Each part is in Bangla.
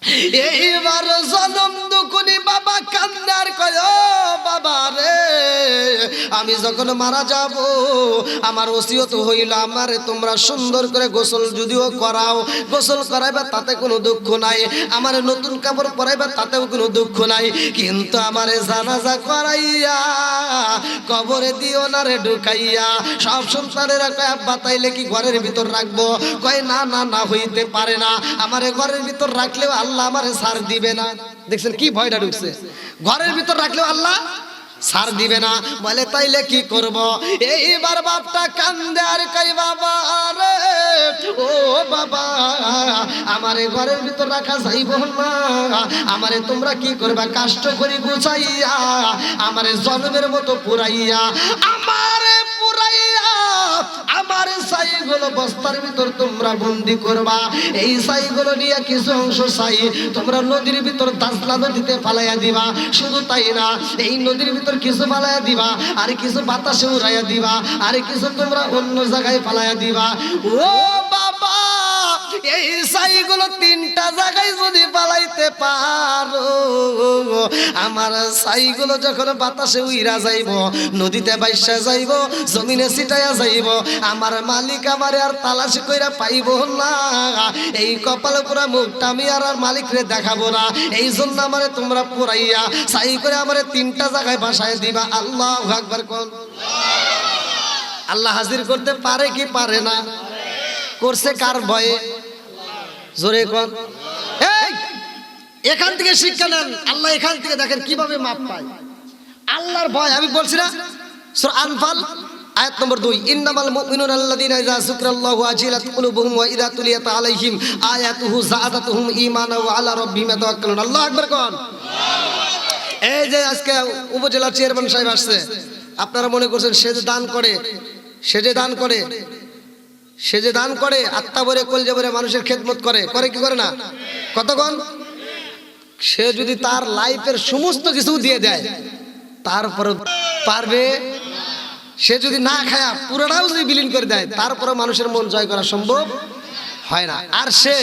এইবার জনম দুকুনি বাবা কান্দার কয় বাবা রে, আমি যখন মারা যাব আমার ওসিয়ত হইল আমারে তোমরা সুন্দর করে গোসল যদিও করাও, গোসল করাইবা তাতে কোনো দুঃখ নাই, আমার নতুন কাপড় পরাইবা তাতেও কোনো দুঃখ নাই, কিন্তু আমারে জানাজা করাইয়া কবরে দিও না রে ঢুকাইয়া। সব সন্তানেরা কয় আব্বা তাইলে কি ঘরের ভিতর রাখবো? কয় না না না, হইতে পারে না, আমারে ঘরের ভিতর রাখলেও আল্লাহ আমারে ছাড় দিবে না। দেখছেন কি ভয়টা ঢুকছে, ঘরের ভিতর রাখলেও আল্লাহ ছাড় দিবে না। বলে তাইলে কি করব? এইবার বাপটা কান্দে আর কই বাবা রে, ও বাবা আমারে ঘরের ভিতর রাখা যাইব না, আমারে তোমরা কি করবা? কষ্ট করে গুছাইয়া আমারে জন্মের মতো পুরাইয়া, আমারে পুরাইয়া আমার ছাইগুলো বস্তার ভিতর তোমরা বন্দি করবা। এই ছাইগুলো নিয়ে কিছু অংশ ছাই তোমরা নদীর ভিতর দাজলা নদীতে ফালাইয়া দিবা। শুধু তাই না, এই নদীর ভিতর কিছু ফালাইয়া দিবা, আর কিছু বাতাসে উড়াইয়া দিবা, আর কিছু তোমরা অন্য জায়গায় ফালাইয়া দিবা। ও বাবা এই ছাইগুলো তিনটা জায়গায় যদি পালাইতে পারো, আমার ছাইগুলো যখন বাতাসে উইরা যাইব, নদীতে বাইসা যাইব, জমিনে ছিটাইয়া যাইব, আমার মালিক আমারে আর তালাশি কইরা পাইব না। এই কপালে পুরা মুখটা আমি আর মালিকরে দেখাবো না। এই জন্য আমারে তোমরা পুরাইয়া ছাই করে আমারে তিনটা জায়গায় বাসায় দিবা। আল্লাহু আকবার কোন। আল্লাহ হাজির করতে পারে কি পারে না? করছে কার ভয়ে? জোরে কোন। এই এখান থেকে শিক্ষা নেন, আল্লাহ এখান থেকে দেখেন কিভাবে মাপ পায়। আল্লাহর ভয়। আমি বলছি না সূরা আনফাল আয়াত নম্বর 2, ইন্নামাল মুমিনুনা আল্লাযীনা ইযা যুকিরাল্লাহু ওয়াজিলাত কুলুবুহুম ওয়া ইযা তুলিয়াত আলাইহিম আয়াতুহু যাআদাতুহুম ঈমানাও ওয়া আলা রাব্বিহিম ইয়াতাওয়াক্কালুন। আল্লাহু আকবার কোন। এই যে আজকে উপজেলা চেয়ারম্যান সাহেব আসছে, আপনারা মনে করছেন সে যে দান করে, সে যে দান করে, সে যে দান করে আত্মা ভরে কলজা ভরে মানুষের খেদমত করে, করে কি করে না? কতক্ষণ সে যদি তার লাইফের সমস্ত কিছু দিয়ে দেয় তারপরে পারবে? সে যদি না খায়া পুরোটাও যদি বিলীন করে দেয় তারপরে মানুষের মন জয় করা সম্ভব হয় না। আর সে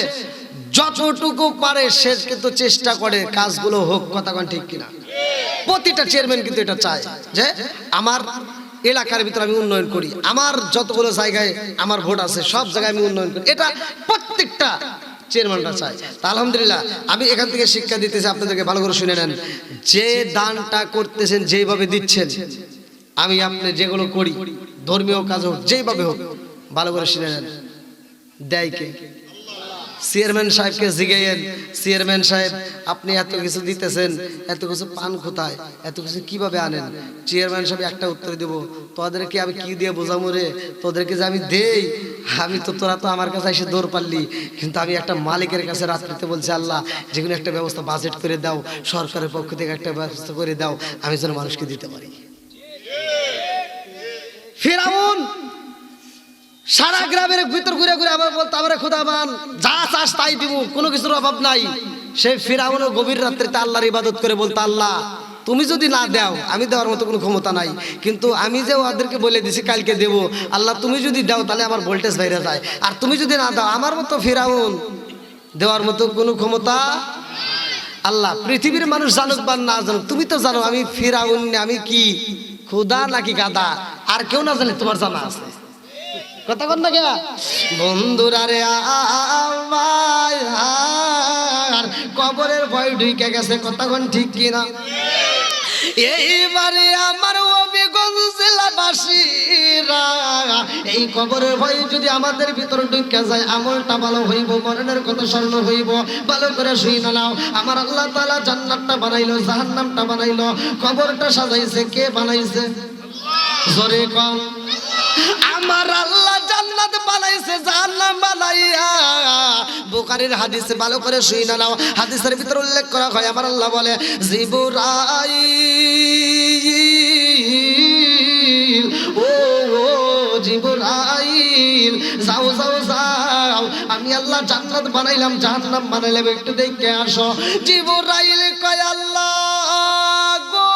যতটুকু পারে সে কিন্তু চেষ্টা করে কাজগুলো হোক। কতক্ষণ ঠিক কিনা? প্রতিটা চেয়ারম্যান কিন্তু এটা চায় যে আমার এলাকার ভিতরে আমি উন্নয়ন করি, আমার যতগুলো জায়গায় আমার ভোট আছে সব জায়গায় আমি উন্নয়ন করি, এটা প্রত্যেকটা চেয়ারম্যানরা চায়। তা আলহামদুলিল্লাহ আমি এখান থেকে শিক্ষা দিতেছি, আপনাদেরকে ভালো করে শুনে নেন। যে দানটা করতেছেন, যেইভাবে দিচ্ছেন, আমি আপনি যেগুলো করি ধর্মীয় কাজ হোক যেইভাবে হোক ভালো করে শুনে নেন, দেয় কে? চেয়ারম্যান সাহেবকে জিজ্ঞেন, চেয়ারম্যান সাহেব আপনি এত কিছু দিতেছেন, এত কিছু পান কোথায়, এত কিছু কিভাবে আনেন? চেয়ারম্যান সাহেব একটা উত্তর দেব, তোদেরকে আমি কি দিয়ে বোঝাবো রে? তোদেরকে যে আমি দেই, আমি তো তোরা তো আমার কাছে এসে দৌড় পারলি, কিন্তু আমি একটা মালিকের কাছে রাত্রিতে বলছি আল্লাহ যেগুলো একটা ব্যবস্থা বাজেট করে দাও, সরকারের পক্ষ থেকে একটা ব্যবস্থা করে দাও, আমি যেন মানুষকে দিতে পারি। ফিরাউন সারা গ্রামের ভিতর ঘুরে ঘুরে আবার বলতো আমরা খোদাবান, যা চাস তাই দিব, কোনো কিছুর অভাব নাই। সেই ফিরাউনও গভীর রাত্রিতে আল্লাহর ইবাদত করে বলতো আল্লাহ তুমি যদি না দাও, আমি দেওয়ার মতো কোনো ক্ষমতা নাই, কিন্তু আমি যে ওদেরকে বলে দিছি কালকে দেব, আল্লাহ তুমি যদি দাও তাহলে আমার ভোল্টেজ বাইরে যায়, আর তুমি যদি না দাও আমার মতো ফিরাউন দেওয়ার মতো কোনো ক্ষমতা। আল্লাহ পৃথিবীর মানুষ জানুক বা না জানুক, তুমি তো জানো আমি ফিরাউন, আমি কি খোদা নাকি গাদা, আর কেউ না জানে তোমার জানা আছে। কথা কন না কে বন্ধুরা রে, আমার কবরের ভয় ঢুকে গেছে। কতক্ষণ ঠিক কিনা? এইবারে আমার অবিগঞ্জ জেলাবাসীরা এই কবরের ভয় যদি আমাদের ভিতরে ঢুকে যায়, আমলটা ভালো হইব, মরণের কথা স্মরণ হইব। ভালো করে শুইনা নাও, আমার আল্লাহ তাআলা জান্নাতটা বানাইলো, জাহান্নামটা বানাইলো, কবরটা সাজাইছে কে বানাইছে? জোরে কম। আমার আল্লাহ জান্নাত বানাইছে, জাহান্নাম বানাইয়া। বুখারীর হাদিসে ভালো করে শুইনা নাও, হাদিসের ভিতর উল্লেখ করা হয় আমার আল্লাহ বলে জিবরাইল, ও জিবরাইল যাও যাও যাও, আমি আল্লাহ জান্নাত বানাইলাম, জাহান্নাম বানাইলাম, একটু দেখে আসো। জিবরাইল কয় আল্লাহ গো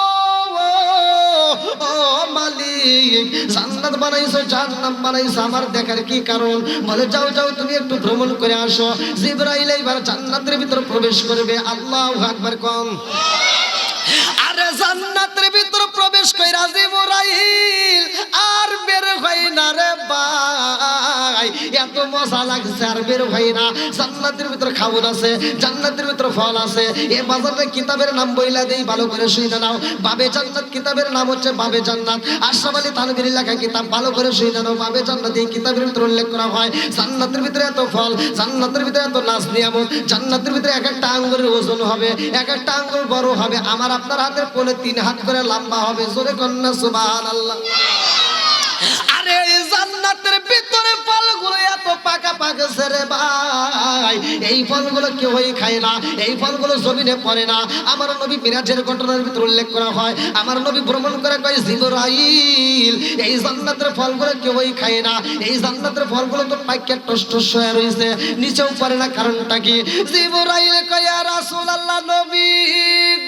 ও মালিক মালিক জান্নাত বানাইছো জাহান্নাম বানাইছো আমার দেখার কি কারণ? বলে যাও যাও তুমি একটু ভ্রমণ করে আসো। জিবরাইল এবার জান্নাতের ভিতর প্রবেশ করবে। আল্লাহু আকবার কোন। আরে জান্নাতের ভিতর প্রবেশ কইরা জিবরাইল আর বের হয় না রে ভাই, এত মজা লাগছে আর বের হয় না। জান্নাতের ভিতর খাবার আছে, জান্নাতের ভিতর ফল আছে। এই বাজারে কিতাবের নাম বইলা দেই, ভালো করে শুনে নাও। বাবে জান্নাত কিতাবের নাম হচ্ছে বাবে জান্নাত। আশরাফ আলী থানভীর লেখা কিতাব, ভালো করে শুনে নাও। বাবে জান্নাত এই কিতাবের ভিতর উল্লেখ করা হয় জান্নাতের ভিতরে এত ফল, জান্নাতের ভিতরে এত নাজ নিয়ামত, জান্নাতের ভিতরে এক একটা আঙ্গুরের ওজন হবে, এক একটা আঙ্গুর বড় হবে আমার আপনার হাতের কোলে 3 হাত করে লম্বা হবে। জোরে কন্যা সুবহানাল্লাহ। আরে এই জান্নাতের ভিতরে ফলগুলো এত পাকা পাকছে রে ভাই, এই ফলগুলো কেউই খায় না, এই ফলগুলো জমিনে পড়ে না। আমার নবী মিরাজের ঘটনার ভিতর উল্লেখ করা হয়, আমার নবী ভ্রমণ করে কয় জিবরাইল এই জান্নাতের ফলগুলো কেউই খায় না, এই জান্নাতের ফলগুলো তো পাইকে টস হয়ে রয়েছে, নিচেও পড়ে না, কারণটা কি? জিবরাইল কয় ইয়া রাসূলুল্লাহ নবী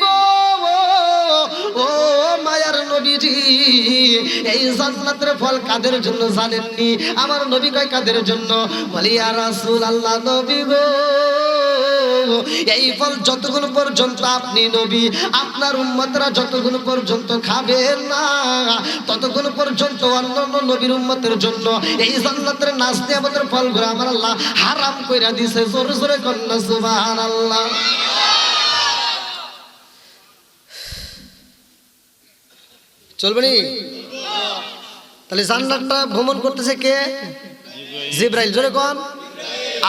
গো, ও মায়ার নবীজি এই জান্নাতের ফল কাদের জন্য জানেননি? আমার নবী কয় কাদের জন্য? বলি ইয়া রাসূলুল্লাহ নবী গো, এই ফল যতক্ষণ পর্যন্ত আপনি নবী আপনার উম্মতরা যতক্ষণ পর্যন্ত খাবেন না ততক্ষণ পর্যন্ত অন্যান্য নবীর উম্মতের জন্য এই জান্নাতের নাজ নিয়ামতের ফলগুলো আমার আল্লাহ হারাম কইরা দিয়েছে। জোরে জোরে কন্যা সুবহানাল্লাহ। চলবে নি? তাহলে জান্নাতটা ভ্রমণ করতেছে কে? জিবরাইল। জোরে কোন।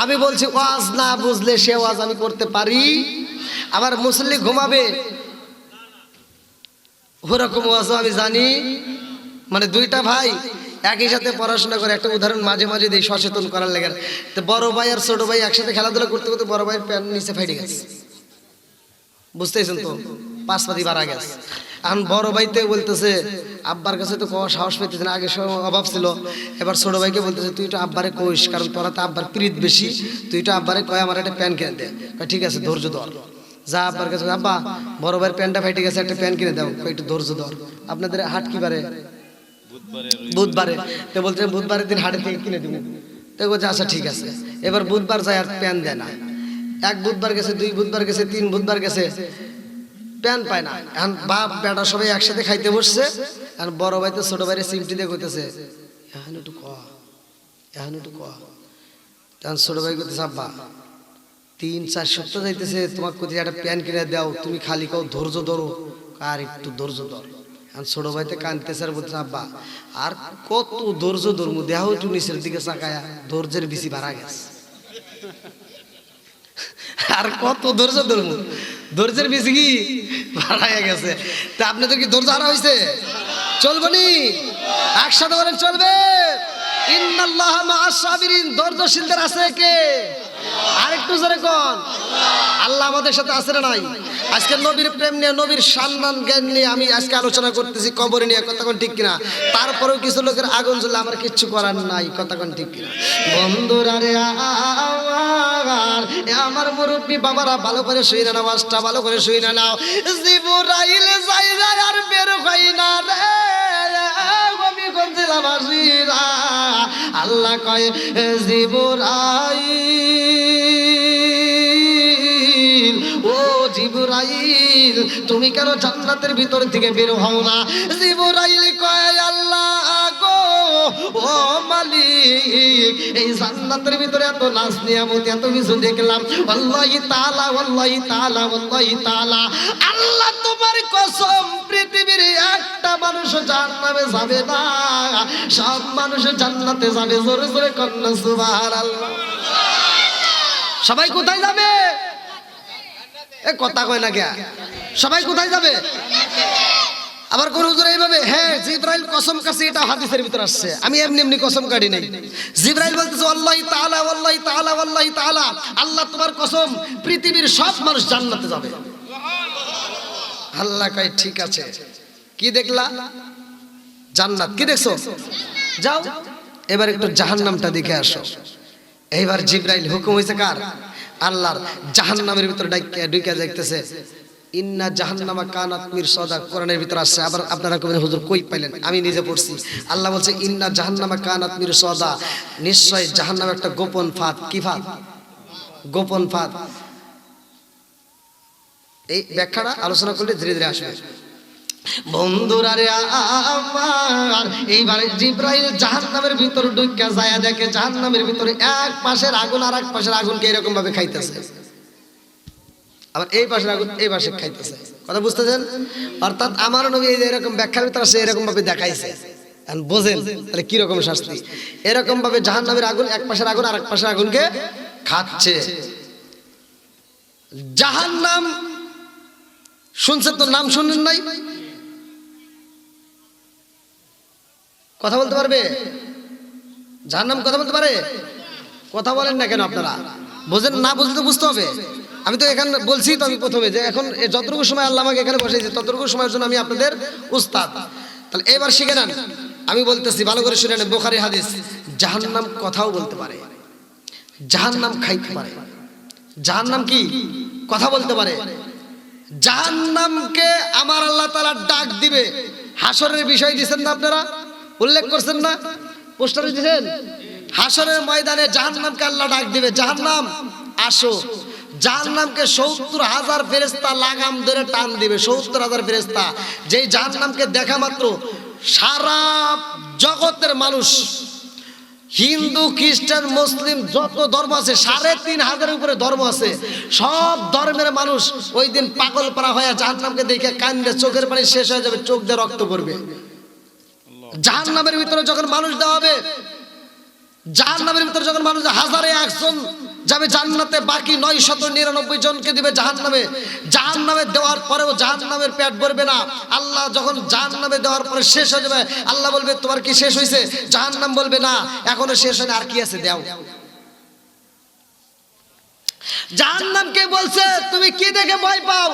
আমি বলছি ওয়াজ না বুঝলে সে ওয়াজ আমি করতে পারি। আবার মুসল্লি ঘুমাবে ওরকম ওয়াজও আমি জানি। মানে দুইটা ভাই একই সাথে পড়াশোনা করে, একটা উদাহরণ মাঝে মাঝে দিই সচেতন করার লেগে। তো বড় ভাই আর ছোট ভাই একসাথে খেলাধুলা করতে করতে বড় ভাইয়ের প্যান্ট নিচে ফাইটে গেছে, বুঝতেছেন তো? 5 পাতি বাড়া গেছে। এখন বড় ভাইতে বলতেছে আব্বার কাছে তো কোয়া সাহস পেতেছে না, আগে অভাব ছিল। এবার ছোট ভাইকে বলতেছে তুই তো আব্বারে কইস, কারণ তোরা তো আব্বার প্রীত বেশি, তুই তো আব্বারে কয় আমার একটা প্যান্ট কিনে দে। ঠিক আছে ধৈর্য ধর, যা আব্বার কাছে, আব্বা বড় ভাইয়ের প্যান্টটা ফাইটে গেছে, একটা প্যান্ট কিনে দাও। একটু ধৈর্য ধর। আপনাদের হাট কি বারে? বুধবারে। তো বলছে বুধবারের দিন হাটে থেকে কিনে দিব। তো বলছে আচ্ছা ঠিক আছে। এবার বুধবার যায় আর প্যান্ট দেয় না। 1 বুধবার গেছে, 2 বুধবার গেছে, 3 বুধবার গেছে, প্যান পায় না। এখন বাপ বেটা সবাই একসাথে খাইতে বসছে। এখন বড় ভাই তো ছোট ভাইয়ের সিমটি দিয়ে কইতেছে এখন একটু ক, এখন একটু ক। তখন ছোট ভাই কইতেছে আব্বা 3-4 সপ্তাহ যাইতেছে, তোমার কোথায় একটা প্যান কিনে দাও, তুমি খালি কাও ধৈর্য ধরো, আর একটু ধৈর্য ধর। এখন ছোট ভাইতে কানতেছে আর বলতেছে আব্বা আর কত ধৈর্য ধরমু, দেহ একটু নিচের দিকে চাকায়া, ধৈর্যের বেশি বাড়া গেছে। আর কত ধৈর্য ধরমু, ধৈর্যের বেশি কি বাড়াইয়া গেছে। তা আপনি তো কি ধৈর্য হারা হয়েছে? চলবে নি? একসাথে বলেন চলবে। ইন্নাল্লাহা মা'আস সাবিরিন, ধৈর্যশীলদের আছে কে? আরেকটু জোরে কোন। আল্লাহ আমাদের সাথে আছে না নাই? আজকে নবীর প্রেম নিয়ে, নবীর সম্মান জ্ঞান নিয়ে আমি আজকে আলোচনা করতেছি, কবর নিয়ে, কথা কোন ঠিক কিনা? তারপরেও কিছু লোকের আগুন জ্বলে আমার কিচ্ছু করার নাই, কথা কোন ঠিক কিনা? বন্ধুরা রে আমার মুরব্বী বাবারা ভালো করে শুই না, নামাজটা ভালো করে শুই না নাও। জিবরাইল যাই যায় আর বের হয় না রে, আমি গঞ্জিলা বাসিরা। আল্লাহ কয় জিবরাইল, ও জিবরাইল তুমি কেন জান্নাতের ভিতর থেকে বের হও না? জিবরাইল কয় আল্লাহ গো, ও মালিক এই জান্নাতের ভিতরে এত নাজ নিয়ামত, এত কিছু দেখলাম, আল্লাহি তাআলা আল্লাহি তাআলা আল্লাহি তাআলা, আল্লাহ তোমার কসম পৃথিবীর একটা মানুষ জান্নাতে যাবে না, সব মানুষ জান্নাতে যাবে। জোরে জোরে কন্যা সুবহানাল্লাহ। সবাই কোথায় যাবে? এ কথা কয় না কে? সবাই কোথায় যাবে? আবার কোন হুজুর এইভাবে, হ্যাঁ জিবরাইল কসম কাছে, এটা হাদিসের ভিতর আসছে, আমি এমনি এমনি কসম কাটি নাই। জিবরাইল বলতেছে আল্লাহি তাআলা আল্লাহি তাআলা আল্লাহি তাআলা, আল্লাহ তোমার কসম পৃথিবীর সব মানুষ জান্নাতে যাবে। আল্লাহ কয় ঠিক আছে, কি দেখলা? জান্নাত। কি দেখছো? যাও এবার একটু জাহান্নামটা দেখে আসো। এইবার জিবরাইল হুকুম হয়েছে কার? আল্লাহর। জাহান্নামের ভিতরে ঢুকে যাইতেছে। ইন্না জাহান্নামা কানাত মিরসাদা, কোরআনের ভিতরে আছে। আবার আপনারা কবেন হুজুর কই পাইলেন? আমি নিজে পড়ছি। আল্লাহ বলছে ইন্না জাহান্নামা কানাত মিরসাদা, নিশ্চয় জাহান্নাম একটা গোপন ফাঁদ। কি ফাঁদ? গোপন ফাঁদ। এই ব্যাখ্যাটা আলোচনা করলে ধীরে ধীরে আসবে। বন্ধুরা রে আমার, এইবারে জিবরাইল জাহান্নামের ভিতর ঢুকে যায়, দেখে জাহান্নামের ভিতরে এক পাশের আগুন আর এক পাশের আগুনকে এরকম ভাবে খাইতেছে, আবার এই পাশের আগুন এই পাশে খাইতেছে। কথা বুঝতেছেন? অর্থাৎ আমার নবী এই যে এরকম ব্যাখ্যার ভিতরে আছে, এরকম ভাবে দেখাইছে। এখন বোঝেন তাহলে কি রকম শাস্তি। এরকম ভাবে জাহান্নামের আগুন এক পাশের আগুন আর এক পাশের আগুনকে খাচ্ছে। জাহান্নাম শুনছেন তো? নাম শুনেন নাই? কথা বলতে পারবে? জাহান্নাম কথা বলতে পারে? কথা বলেন না কেন আপনারা? বোঝেন না? বুঝলে তো বুঝতে হবে। আমি তো এখানে বলছি তো, আমি প্রথমে যে এখন যতটুকু সময় আল্লাহ আমাকে এখানে বসাইছে ততটুকু সময়ের জন্য আমি আপনাদের উস্তাদ। তাহলে এবার শিখে নেন, আমি বলতেছি ভালো করে শুনে নেন। বুখারী হাদিস, জাহান্নাম কথাও বলতে পারে, জাহান্নাম খাইতে পারে। জাহান্নাম কি? কথা বলতে পারে। জাহান্নামকে আমার আল্লাহ তাআলা ডাক দিবে। হাসরের বিষয় দিবেন না আপনারা? উল্লেখ করছেন না? পোস্টারে দিবেন। হাসরের ময়দানে জাহান্নামকে আল্লাহ ডাক দিবে, জাহান্নাম আসো। জাহান্নামকে ৭০,০০০ ফেরেশতা লাগাম ধরে টান দিবে। ৭০,০০০ ফেরেশতা, যেই জাহান্নামকে দেখা মাত্র সারা জগতের মানুষ, হিন্দু খ্রিস্টান মুসলিম যত ধর্ম আছে, ৩৫০০ উপরে ধর্ম আছে, সব ধর্মের মানুষ ওই দিন পাগল পারা হয়ে জাহান্নামকে দেখে কান্দে, চোখের পানি শেষ হয়ে যাবে, চোখ দিয়ে রক্ত পড়বে। জাহান্নামের ভিতরে যখন মানুষ দেওয়া হবে, জাহান্নামের ভিতরে যখন মানুষ ১,০০০ জন যাবে জান্নাতে, বাকি ৯৯৯ জনকে দিবে জাহান্নামে। জাহান্নামে দেওয়ার পরেও জাহান্নামের পেট ভরবে না। আল্লাহ যখন জাহান্নামে দেওয়ার পরে শেষ হয়ে যাবে, আল্লাহ বলবে তোমার কি শেষ হয়েছে? জাহান্নাম বলবে না, এখনো শেষ হয়নি, আর কি আছে দাও। জাহান্নামকে বলছে তুমি কি দেখে ভয় পাও?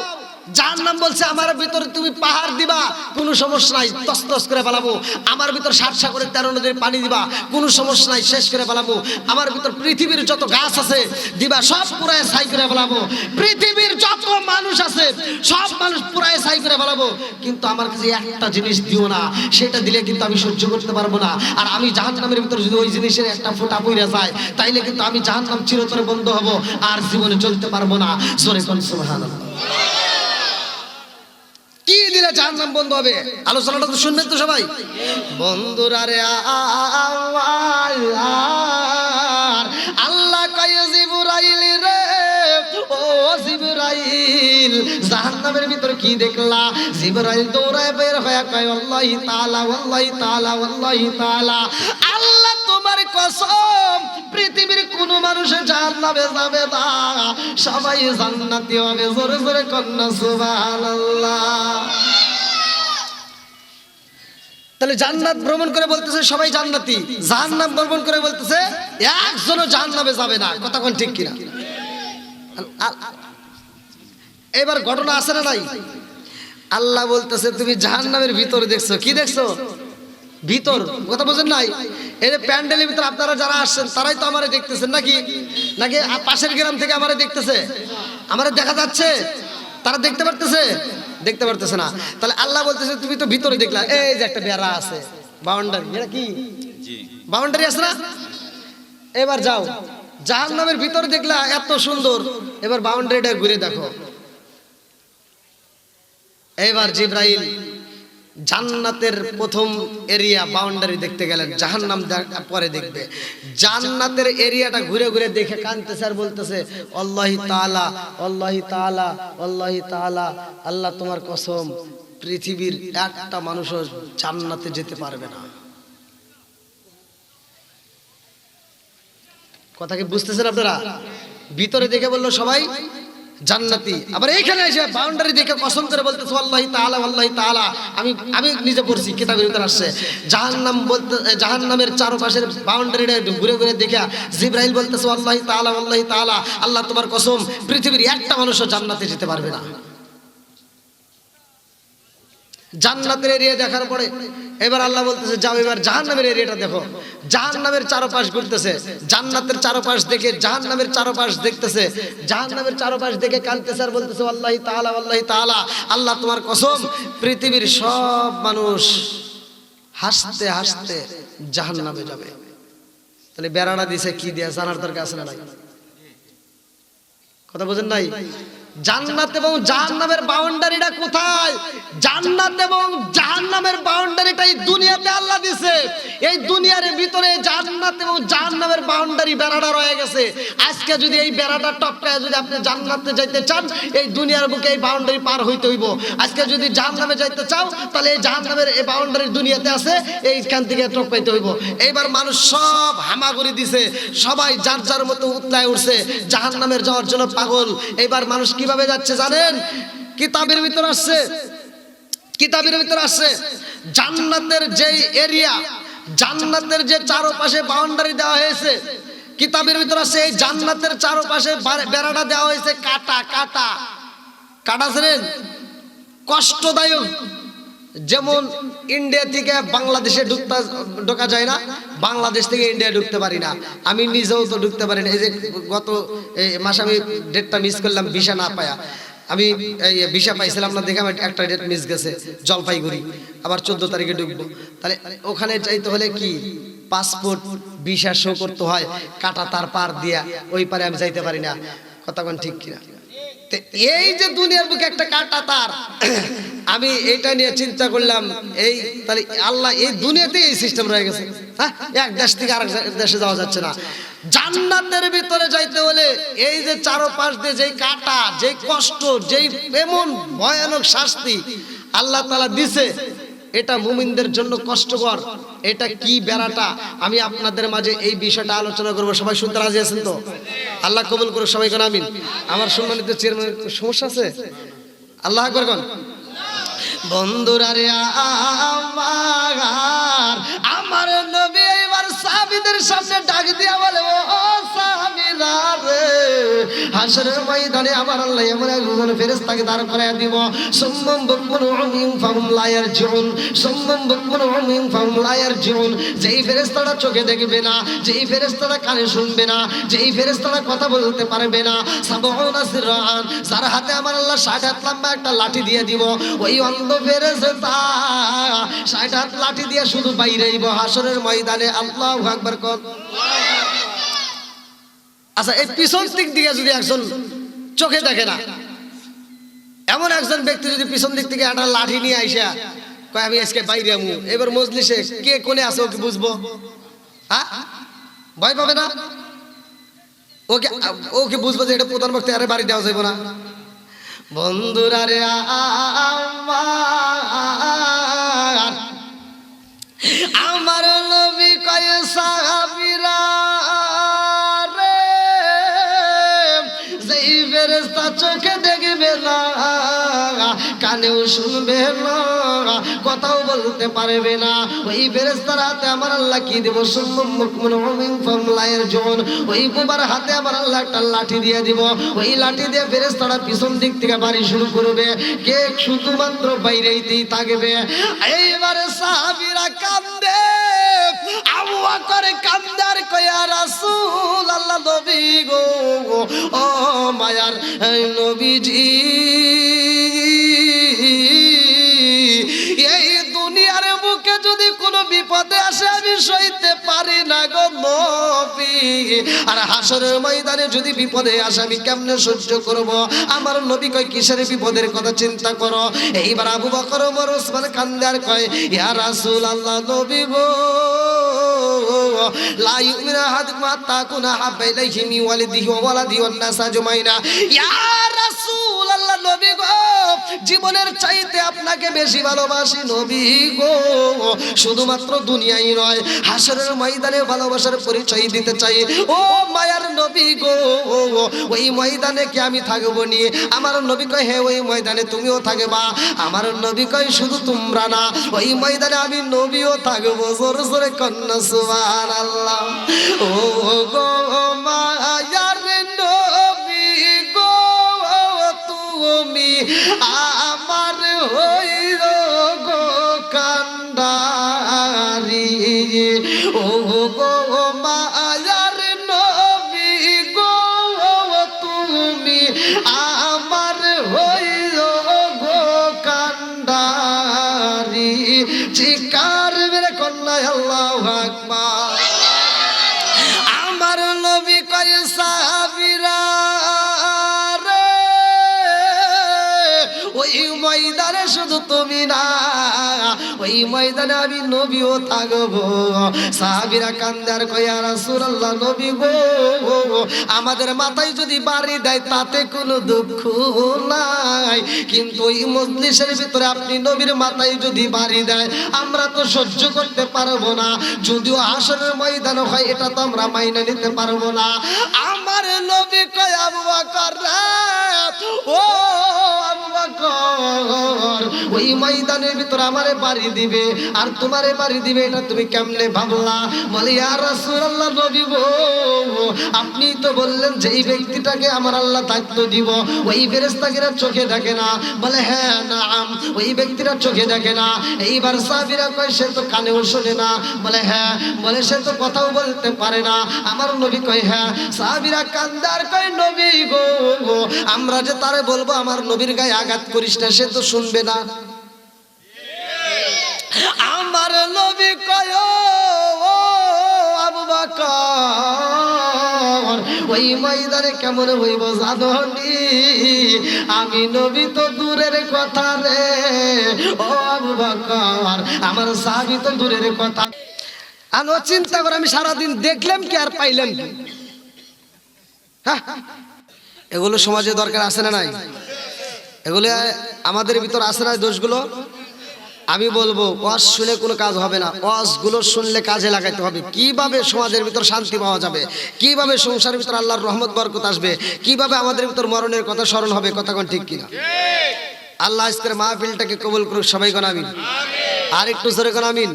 জাহান্নাম বলছে আমার ভিতরে তুমি পাহাড় দিবা, কোনো সমস্যা নাই, তসতস করে ফেলাবো। আমার ভিতর ৭ সাগরের ১৩ নদীর পানি দিবা, কোনো সমস্যা নাই, শেষ করে ফেলাবো। আমার ভিতর পৃথিবীর যত গাছ আছে দিবা, সব পুরায় ছাই করে ফেলাবো। পৃথিবীর যত মানুষ আছে সব মানুষ পুরায় ছাই করে ফেলাবো, কিন্তু আমার কাছে একটা জিনিস দিও না, সেটা দিলে কিন্তু আমি সহ্য করতে পারবো না। আর আমি জাহান্নামের ভিতর যদি ওই জিনিসের একটা ফোঁটা পইরা যায়, তাইলে কিন্তু আমি জাহান্নাম চিরতরে বন্ধ হব, আর জীবনে চলতে পারবো না। জোরে কোন সুবহানাল্লাহ। কি দিলে জাহান্নাম বন্ধ হবে? আলোচনাটা তো শুনবেন তো সবাই। বন্ধুরা রে আল্লাহ কয় জিবরাইল রে, ও জিবরাইল জাহান্নামের ভিতর কি দেখলা? জিবরাইল দৌড়ায় বের হয়ে কয় আল্লাহি তাআলা, আল্লাহি তাআলা, আল্লাহি তাআলা, আল্লাহ তোমার কসম, পৃথিবীর কোন মানুষ জাহান্নামে যাবে না, সবাই জান্নাতি হবে। জোরে জোরে কন্যা সুবহানাল্লাহ। তাহলে জান্নাত ভ্রমণ করে বলতেছে সবাই জান্নাতি, জাহান্নাম ভ্রমণ করে বলতেছে একজনও জাহান্নামে যাবে না। কথা কোন ঠিক কিনা? এবার ঘটনা আছে না নাই? আল্লাহ বলতেছে তুমি জাহান্নামের ভিতর দেখছো। কি দেখছো? ভিতর। কথা বোঝেন নাই? এই যে প্যান্ডেলের ভিতর আপনারা যারা আসছেন তারাই তো আমারে দেখতেছেন, নাকি নাকি পাশের গ্রাম থেকে আমারে দেখতেছে? আমারে দেখা যাচ্ছে? তারা দেখতে পারতেছে? দেখতে পারতেছে না। তাহলে আল্লাহ বলতেছে তুমি তো ভিতরে দেখলা, এই যে একটা বেড়া আছে, বাউন্ডারি, এটা কি বাউন্ডারি আছে না? এবার যাও, জাহান্নামের ভিতরে দেখলা এত সুন্দর, এবার বাউন্ডারিটা ঘুরে দেখো। এবার জিবরাইল জান্নাতের প্রথম এরিয়া বাউন্ডারি দেখতে গেলেন, জাহান্নাম পরে দেখবে। জান্নাতের এরিয়াটা ঘুরে ঘুরে দেখে কাঁদতেছে আর বলতেছে আল্লাহি তাআলা, আল্লাহি তাআলা, আল্লাহি তাআলা, আল্লাহ তোমার কসম, পৃথিবীর একটা মানুষও জান্নাতে যেতে পারবে না। কথা কি বুঝতেছেন আপনারা? ভিতরে দেখে বললো সবাই জান্নাতি, আবার এইখানে এসে বাউন্ডারি দেখে কসম করে বলতেছে আল্লাহি তাআলা, আল্লাহি তাআলা। আমি নিজে পড়ছি, কিতাবের ভিতরে আসছে। জাহান্নাম বলতে, জাহান্নামের চারপাশের বাউন্ডারিটা ঘুরে ঘুরে দেখে জিবরাইল বলতেছে আল্লাহি তাআলা, আল্লাহি তাআলা, আল্লাহ তোমার কসম, পৃথিবীর একটা মানুষও জান্নাতে যেতে পারবে না। জান্নাতের এরিয়া দেখার পরে এবার আল্লাহ বলতেছে যাও এবার জাহান্নামের এরিয়াটা দেখো। জাহান্নামের চারপাশ ঘুরতেছে, জান্নাতের চারপাশ দেখে জাহান্নামের চারপাশ দেখতেছে, জাহান্নামের চারপাশ দেখে কাঁদতেছে আর বলতেছে আল্লাহি তাআলা আল্লাহি তাআলা, আল্লাহ তোমার কসম পৃথিবীর সব মানুষ হাসতে হাসতে জাহান্নামে যাবে। তাহলে বেড়াটা দিছে কি দিয়া জানার দরকার আছে না নাই? কথা বোঝেন নাই? জান্নাত এবং জাহান্নামের বাউন্ডারিটা কোথায়? জান্নাত এবং জাহান্নামের বাউন্ডারিটা এই দুনিয়াতে আল্লাহ দিয়েছে। এই দুনিয়ার ভিতরে জান্নাত এবং জাহান্নামের বাউন্ডারি বেড়াটা রয়ে গেছে। আজকে যদি এই বেড়াটা টপকায় যদি আপনি জান্নাতে যাইতে চান, এই দুনিয়ার বুকে এই বাউন্ডারি পার হইতে হইব। আজকে যদি জাহান্নামে যাইতে চাও, তাহলে এই জাহান্নামের এই বাউন্ডারি দুনিয়াতে আছে, এইখান থেকে টপকাইতে হইব। এইবার মানুষ সব হামাগুড়ি দিছে, সবাই যার যার মতো উতলায় উঠছে, জাহান্নামের যাওয়ার জন্য পাগল। এইবার মানুষ কিভাবে যাচ্ছে জানেন? কিতাবের ভিতর আসছে, কিতাবের ভিতর আসছে জান্নাতের যে এরিয়া, জান্নাতের যে চারপাশে বাউন্ডারি দেওয়া হয়েছে, কিতাবের ভিতর আসছে এই জান্নাতের চারপাশে বেড়াটা দেওয়া হয়েছে কাটা কাটা কাটা ছিলেন কষ্টদায়ক। যেমন ইন্ডিয়া থেকে বাংলাদেশে ঢোকা যায় না, বাংলাদেশ থেকে ইন্ডিয়া ঢুকতে পারি না, আমি নিজেও তো ঢুকতে পারি না। এই যে গত মাসে আমি ডেটটা মিস করলাম ভিসা না পায়া। আমি ভিসা পাইছিলাম না দেখে আমার একটা ডেট মিস গেছে, জলপাইগুড়ি, আবার 14 তারিখে ঢুকবো। তাহলে ওখানে যাইতে হলে কি পাসপোর্ট ভিসা শো করতে হয়, কাটা তার পার দিয়া ওই পারে আমি যাইতে পারি না। কথা কোন ঠিক কিনা? এই যে দুনিয়ার বুকে একটা কাটা তার, আমি এটা নিয়ে চিন্তা করলাম, এই তাহলে আল্লাহ এই দুনিয়াতে এই সিস্টেম রয়ে গেছে। হ্যাঁ, এক দেশ থেকে আরেক দেশে যাওয়া যাচ্ছে না। জান্নাতের ভিতরে যাইতে হলে এই যে চারপাশ দিয়ে যেই কাটা, যেই কষ্ট, যেই এমন ভয়ানক শাস্তি আল্লাহ তাআলা দিছে, এটা মুমিনদের জন্য কষ্টকর। এটা কি বেড়াটা, আমি আপনাদের মাঝে এই বিষয়টা আলোচনা করব। সবাই শুনতে রাজি আছেন তো? আল্লাহ কবুল করুক, সবাই কোন আমিন। আমার সম্মানিত চেয়ারম্যান সমস্যা আছে? আল্লাহ আকবার কোন। বন্ধুরা রে আমার নবী এবার সাহাবীদের সামনে ডাক দিয়া বলে, ও সাহাবীরা রে, হাশরের ময়দানে আমার আল্লাহ এমন একজন ফেরেশতাকে দাঁড় করায়া দিব, সুম্মাম বুকমুন উমিয়ুন ফাহুম লা ইয়ারজিউন, সুম্মাম বুকমুন উমিয়ুন ফাহুম লা ইয়ারজিউন। যেই ফেরেশতাটা চোখে দেখবে না, যেই ফেরেশতাটা কানে শুনবে না, যেই ফেরেশতাটা কথা বলতে পারবে না, সাবউনা সিরআন, যার হাতে আমার আল্লাহ 60 হাত লম্বা একটা লাঠি দিয়ে দিব, ওই অন্ধ ফেরেশতা 60 হাত লাঠি দিয়ে শুধু বাইরেইব হাশরের ময়দানে। আল্লাহু আকবার কর। আচ্ছা, এই পিছন দিক থেকে যদি একজন চোখে দেখে না, এমন একজন ব্যক্তি যদি পিছন দিক থেকে একটা লাঠি নিয়ে আইসা কয় আমি আজকে বাইরে আমু, এবার মজলিসে কে কোনে আছে ওকে বুঝবো? হ্যাঁ, ভয় পাবে না? ওকে ওকে বুঝবো যে এটা প্রধান বক্তা, আরে বাড়ি দেওয়া যাইব না। বন্ধুরা রে আমার নবী কয় সাহাবীরা রে, যেই ফেরেশতা চোখে দেখবে না, কানেও শুনবে না, কথাও বলতে পারবে না, ওই ফেরেশতার হাতে আমার আল্লাহ কি দেব? সুম্মাম বুকমুন উমিয়ুন ফাহুম লা ইয়ারজিউন। ওই বুবার হাতে আমার আল্লাহ একটা লাঠি দিয়ে দিব, ওই লাঠি দিয়ে ফেরেশতারা পিছন দিক থেকে বাড়ি শুরু করবে, কে শুধুমাত্র বাইরেইতেই থাকবে। এইবারে সাহাবীরা কান্দে, আবু বকর কান্দার কয়া রাসূল আল্লাহ নবী গো, ও মায়ার নবীজি, এই দুনিয়ার বুকে যদি কোনো বিপদে আসে আমি সইতে পারি না গো নবী, আর হাশরের ময়দানে যদি বিপদে আসে আমি কেমনে সহ্য করব? আমার নবী কয় কিসের বিপদের কথা চিন্তা করো? এইবার আবু বকর ওমর ওসমান কান্দার কয়, ইয়া রাসূলুল্লাহ নবী গো, লা ইউমিনু আহাদুকুম হাত্তা কুনা হাব্বা ইলাইহি মিন ওয়ালিদিহি ওয়া ওয়ালাদিহি ওয়ান নাস আজমাইনা। ইয়া রাসূলুল্লাহ নবী গো, জীবনের চাইতে আপনাকে বেশি ভালোবাসি নবী গো, শুধুমাত্র দুনিয়াই নয় হাশরের ময়দানে ভালোবাসার পরিচয় দিতে চাই। ও মায়ার নবী গো, ওই ময়দানে কি আমি থাকবো নি? আমার নবী কয়, হ্যাঁ ওই ময়দানে তুমিও থাকবা। আমার নবী কয়, শুধু তোমরা না, ওই ময়দানে আমি নবীও থাকবো। জোরে জোরে কন্যা সুবহানাল্লাহ। ও গো মায়ার নবী গো, তুমি আমার হইল গো ও গো মায়ার নবী গো তুমি আমার হইও গো কান্ডারি চিকার মেরে কন্যা আল্লাহু আকবার আমার নবী কয় সাহাবীরা ওই ময়দানে শুধু তুমি না ওই ময়দানে আমি নবীও থাকবো সাহাবীরা কান্দে আর কয় ইয়া রাসূলুল্লাহ নবী গো আমাদের মাথায় যদি বাড়ি দেয় তাতে কোনো দুঃখ নাই কিন্তু ওই মজলিসের ভিতরে আপনি নবীর মাথায় যদি বাড়ি দেয় আমরা তো সহ্য করতে পারবো না যদিও হাসরের ময়দান হয় এটা তো আমরা মাইনে নিতে পারবো না আমার নবী কয় আবু বকর ও আবু বকর ওই ময়দানের ভিতরে আমারে বাড়ি দিবে আর তোমারে বাড়ি দিবে এটা তুমি কেমনে ভাবলা বলে ইয়া রাসূলুল্লাহ নবী গো আপনি তো বললেন যে এই ব্যক্তিটাকে আমার আল্লাহ দায়িত্ব দিব ওই ফেরেশতারা চোখে দেখে না বলে হ্যাঁ নাম ওই ব্যক্তিরা চোখে দেখে না এইবার সাহাবীরা কয় সে তো কানেও শোনে না বলে হ্যাঁ বলে সে তো কথাও বলতে পারে না আমার নবী কয় হ্যাঁ সাহাবীরা কান্দার কয় নবী গো আমরা যে তারে বলবো আমার নবীর গায়ে আঘাত করিস না সে তো শুনবে না আমার নবী কয় ও আবু বকর ওই ময়দানে কেমন হইব জানি আমি নবী তো দূরের কথা রে ও আবু বকর আমার সাহাবী তো দূরের কথা আর ও চিন্তা করে আমি সারাদিন দেখলাম কি আর পাইলাম কি হ্যাঁ এগুলো সমাজে দরকার আছে না নাই এগুলো আমাদের ভিতর আছে না দোষগুলো আমি বলবো ওয়াজ শুনে কোনো কাজ হবে না ওয়াজগুলো শুনলে কাজে লাগাইতে হবে কিভাবে সমাজের ভিতর শান্তি পাওয়া যাবে কিভাবে সংসারের ভিতর আল্লাহর রহমত বরকত আসবে কিভাবে আমাদের ভিতর মরণের কথা স্মরণ হবে কথা কোন ঠিক কিনা আল্লাহ আজকের মাহফিলটাকে কবুল করুক সবাই কোন আমিন আর একটু জোরে কোন আমিন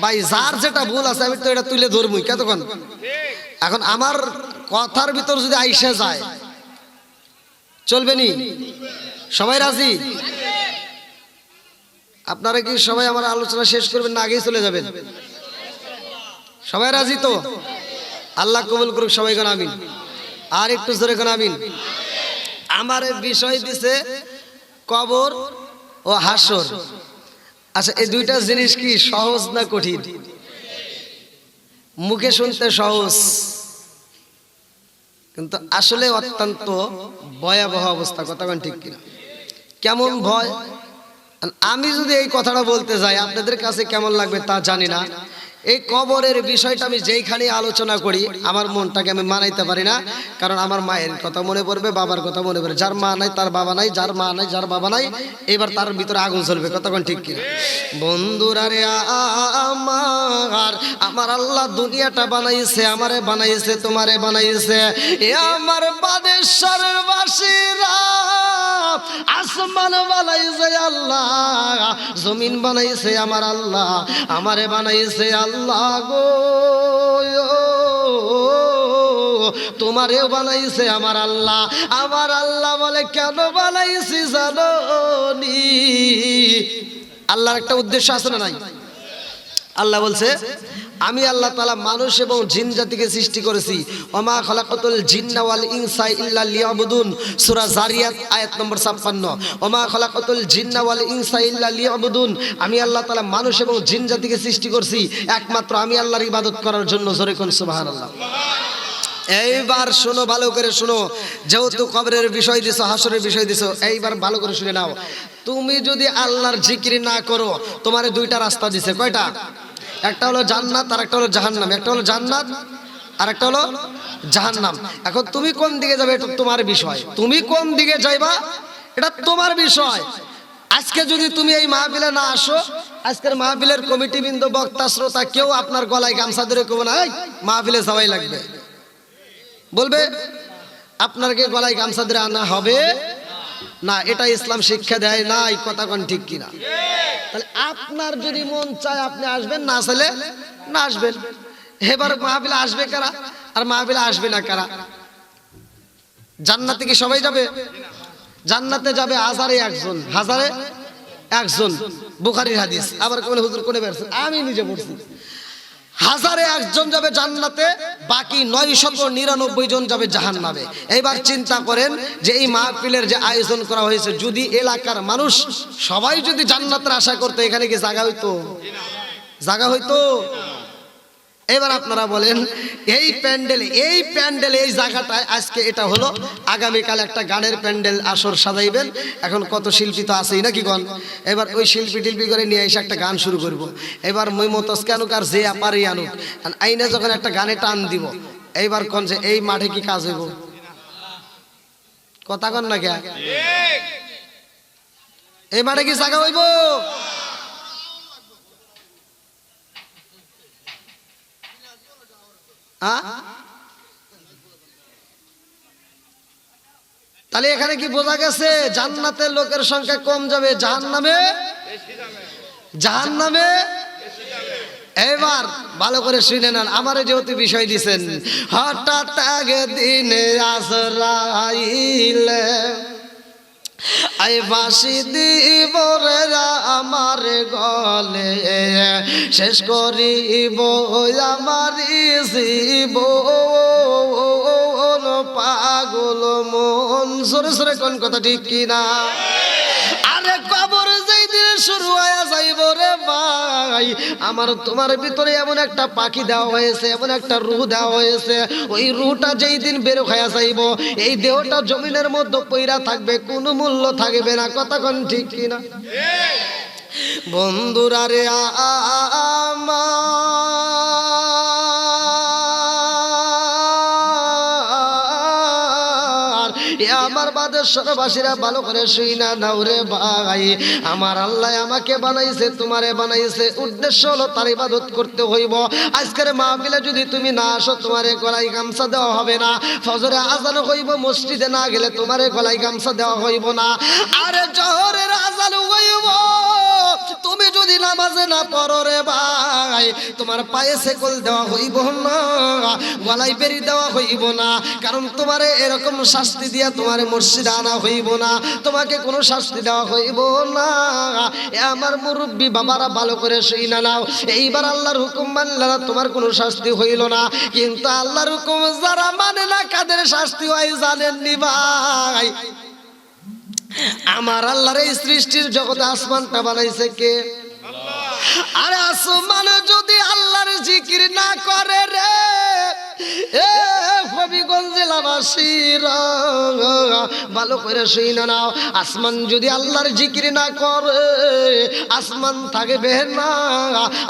ভাই যার যেটা ভুল আছে আমি তো এটা তুলে ধরবই কতক্ষণ এখন আমার কথার ভিতর যদি আইসা যায় চলবে নি সবাই রাজি আপনারা কি সবাই আমার আলোচনা শেষ করবেন না আগেই চলে যাবেন সবাই রাজি তো আল্লাহ কবুল করুক সবাই কোন আমিন আর একটু জোরে কোন আমিন আমার বিষয় দিছে কবর ও হাসর আচ্ছা এই দুইটা জিনিস কি সহজ না কঠিন মুখে শুনতে সহজ কিন্তু আসলে অত্যন্ত ভয়াবহ অবস্থা কথা কোন ঠিক কিনা কেমন ভয় আমি যদি এই কথাটা বলতে যাই আপনাদের কাছে কেমন লাগবে তা জানি না এই কবরের বিষয়টা আমি যেইখানে আলোচনা করি আমার মনটাকে আমি মানাইতে পারি না কারণ আমার মায়ের কথা মনে পড়বে বাবার কথা মনে পড়বে যার মা নাই তার বাবা নাই যার মা নাই যার বাবা নাই এবার তার ভিতরে আগুন জ্বলবে কতক্ষণ ঠিক কি বন্ধুরা রে আমার আল্লাহ দুনিয়াটা বানাইছে আমারে বানাইছে তোমারে বানাইছে এ আমার বাদেশ্বরের বাসীরা আসমান বানাইছে আল্লাহ জমিন বানাইছে আমার আল্লাহ আমারে বানাইছে আল্লাহ গো তোমারেও বানাইছে আমার আল্লাহ বলে কেন বানাইছি জানো নি আল্লাহর একটা উদ্দেশ্য আছে না নাই আল্লাহ বলছে আমি আল্লাহ তাআলা মানুষ এবং জিন জাতিকে সৃষ্টি করেছি ওমা খলাকাতুল জিন্না ওয়াল ইনসা ইল্লা লিয়াবুদুন সূরা জারিয়াত আয়াত নম্বর 56 ওমা খলাকাতুল জিন্না ওয়াল ইনসা ইল্লা লিয়াবুদুন আমি আল্লাহ তাআলা মানুষ এবং জিন জাতিকে সৃষ্টি করেছি একমাত্র আমি আল্লাহর ইবাদত করার জন্য জোরে কোন সুবহানাল্লাহ এইবার শোনো ভালো করে শোনো যেহেতু কবরের বিষয় দিছো হাসরের বিষয় দিছো এইবার ভালো করে শুনে নাও তুমি যদি আল্লাহর জিকির না করো তোমারে দুইটা রাস্তা দিছে কয়টা একটা হলো জান্নাত আর একটা হলো জাহান্নাম একটা হলো জান্নাত আর একটা হলো জাহান্নাম এখন তুমি কোন দিকে যাবে এটা তোমার বিষয় তুমি কোন দিকে যাইবা এটা তোমার বিষয় আজকে যদি তুমি এই মাহফিলে না আসো আজকের মাহফিলের কমিটিবৃন্দ বক্তা শ্রোতা কেউ আপনার গলায় গামছা ধরে কবে না এই মাহফিলে যাওয়াই লাগবে বলবে আপনার কি গলায় গামছা ধরে আনা হবে না এটা ইসলাম শিক্ষা দেয় না এই কথা কোন ঠিক কিনা তাহলে আপনার যদি মন চায় আপনি আসবেন না আসলে না আসবেন এবার মাহফিলে আসবে কারা আর মাহফিলে আসবে না কারা জান্নাতে কি সবাই যাবে জান্নাতে যাবে হাজারে একজন বুখারীর হাদিস আবার কোন হুজুর কোনে বেরছে আমি নিজে পড়ছি হাজারে একজন যাবে জান্নাতে, বাকি 999 জন যাবে জাহান্নামে। এইবার চিন্তা করেন যে এই মাহফিলের যে আয়োজন করা হয়েছে, যদি এলাকার মানুষ সবাই যদি জান্নাতের আশা করতো, এখানে কি জায়গা হইতো? জায়গা হইতো? এবার আপনারা বলেন এই প্যান্ডেল এই জায়গাটায় আজকে এটা হলো, আগামীকাল একটা গানের প্যান্ডেল আসর সাজাইবেন। এখন কত শিল্পী তো আছেই নাকি গণ, এবার ওই শিল্পী করে নিয়ে এসে একটা গান শুরু করব। এবার মই মতস কেনুক আর যে পারি আনুক আইনে যখন একটা গানে টান দিব, এইবার কোন যে এই মাঠে কি কাজ হইব? কথা কন না কে? এই মাঠে কি জায়গা হইব? তাহলে এখানে কি বোঝা গেছে জান্নাতের লোকের সংখ্যা কম যাবে, জাহান্নামে। এবার ভালো করে শুনে নেন, আমারে যেহেতু বিষয় দিছেন, হঠাৎ একদিন আজরাইল আই বাঁশি দিব রে আমার গলে, শেষ করিব আমার জীবন, পাগল মন। জোরে জোরে কোন কথা ঠিক কিনা? আরে কবর যেই দিন শুরু হয়ে যাইব রে ভাই, আমার তোমার ভিতরে এমন একটা পাখি দেওয়া হয়েছে, এমন একটা রূহ দেওয়া হয়েছে, ওই রূহটা যেই দিন বের হয়ে যাইব, এই দেহটা জমিনের মধ্যে পইরা থাকবে, কোনো মূল্য থাকবে না। কথা কোন ঠিক কিনা? বন্ধুরা রে আমার বাদেশ্বরবাসীরা ভালো করে শুই না নাও রে ভাই, আমার আল্লাহ আমাকে বানাইছে, তোমারে বানাইছে, উদ্দেশ্য হলো তার ইবাদত করতে হইব। আজকের মাহফিলে যদি তুমি না আসো, তোমারে গলায় গামছা দেওয়া হবে না। ফজরে আজান হইব, মসজিদে না গেলে তোমারে গলায় গামছা দেওয়া হইব না। আরে জোহরের আজান হইব, তুমি যদি নামাজে না পড়ো রে ভাই, তোমার পায়ে সেকল দেওয়া হইব না, গলায় বেরি দেওয়া হইব না। কারণ তোমারে এরকম শাস্তি দিয়া তোমারে মসজিদে আনা হইব না, তোমাকে কোনো শাস্তি দেওয়া হইব না। আমার মুরব্বী বাবারা ভালো করে শুই না নাও, এইবার আল্লাহর হুকুম মানলে না, তোমার কোনো শাস্তি হইল না। কিন্তু আল্লাহর হুকুম যারা মানে না, কাদের শাস্তি হয় জানেননি ভাই? আমার আল্লাহর এই সৃষ্টির জগতে আসমানটা বানাইছে কে? আরে আসমান যদি আল্লাহর জিকির না করে রে, হবিগঞ্জ জেলাবাসীরা ভালো করে শুই না নাও, আসমান যদি আল্লাহর জিকির না করে, আসমান থাকবে না,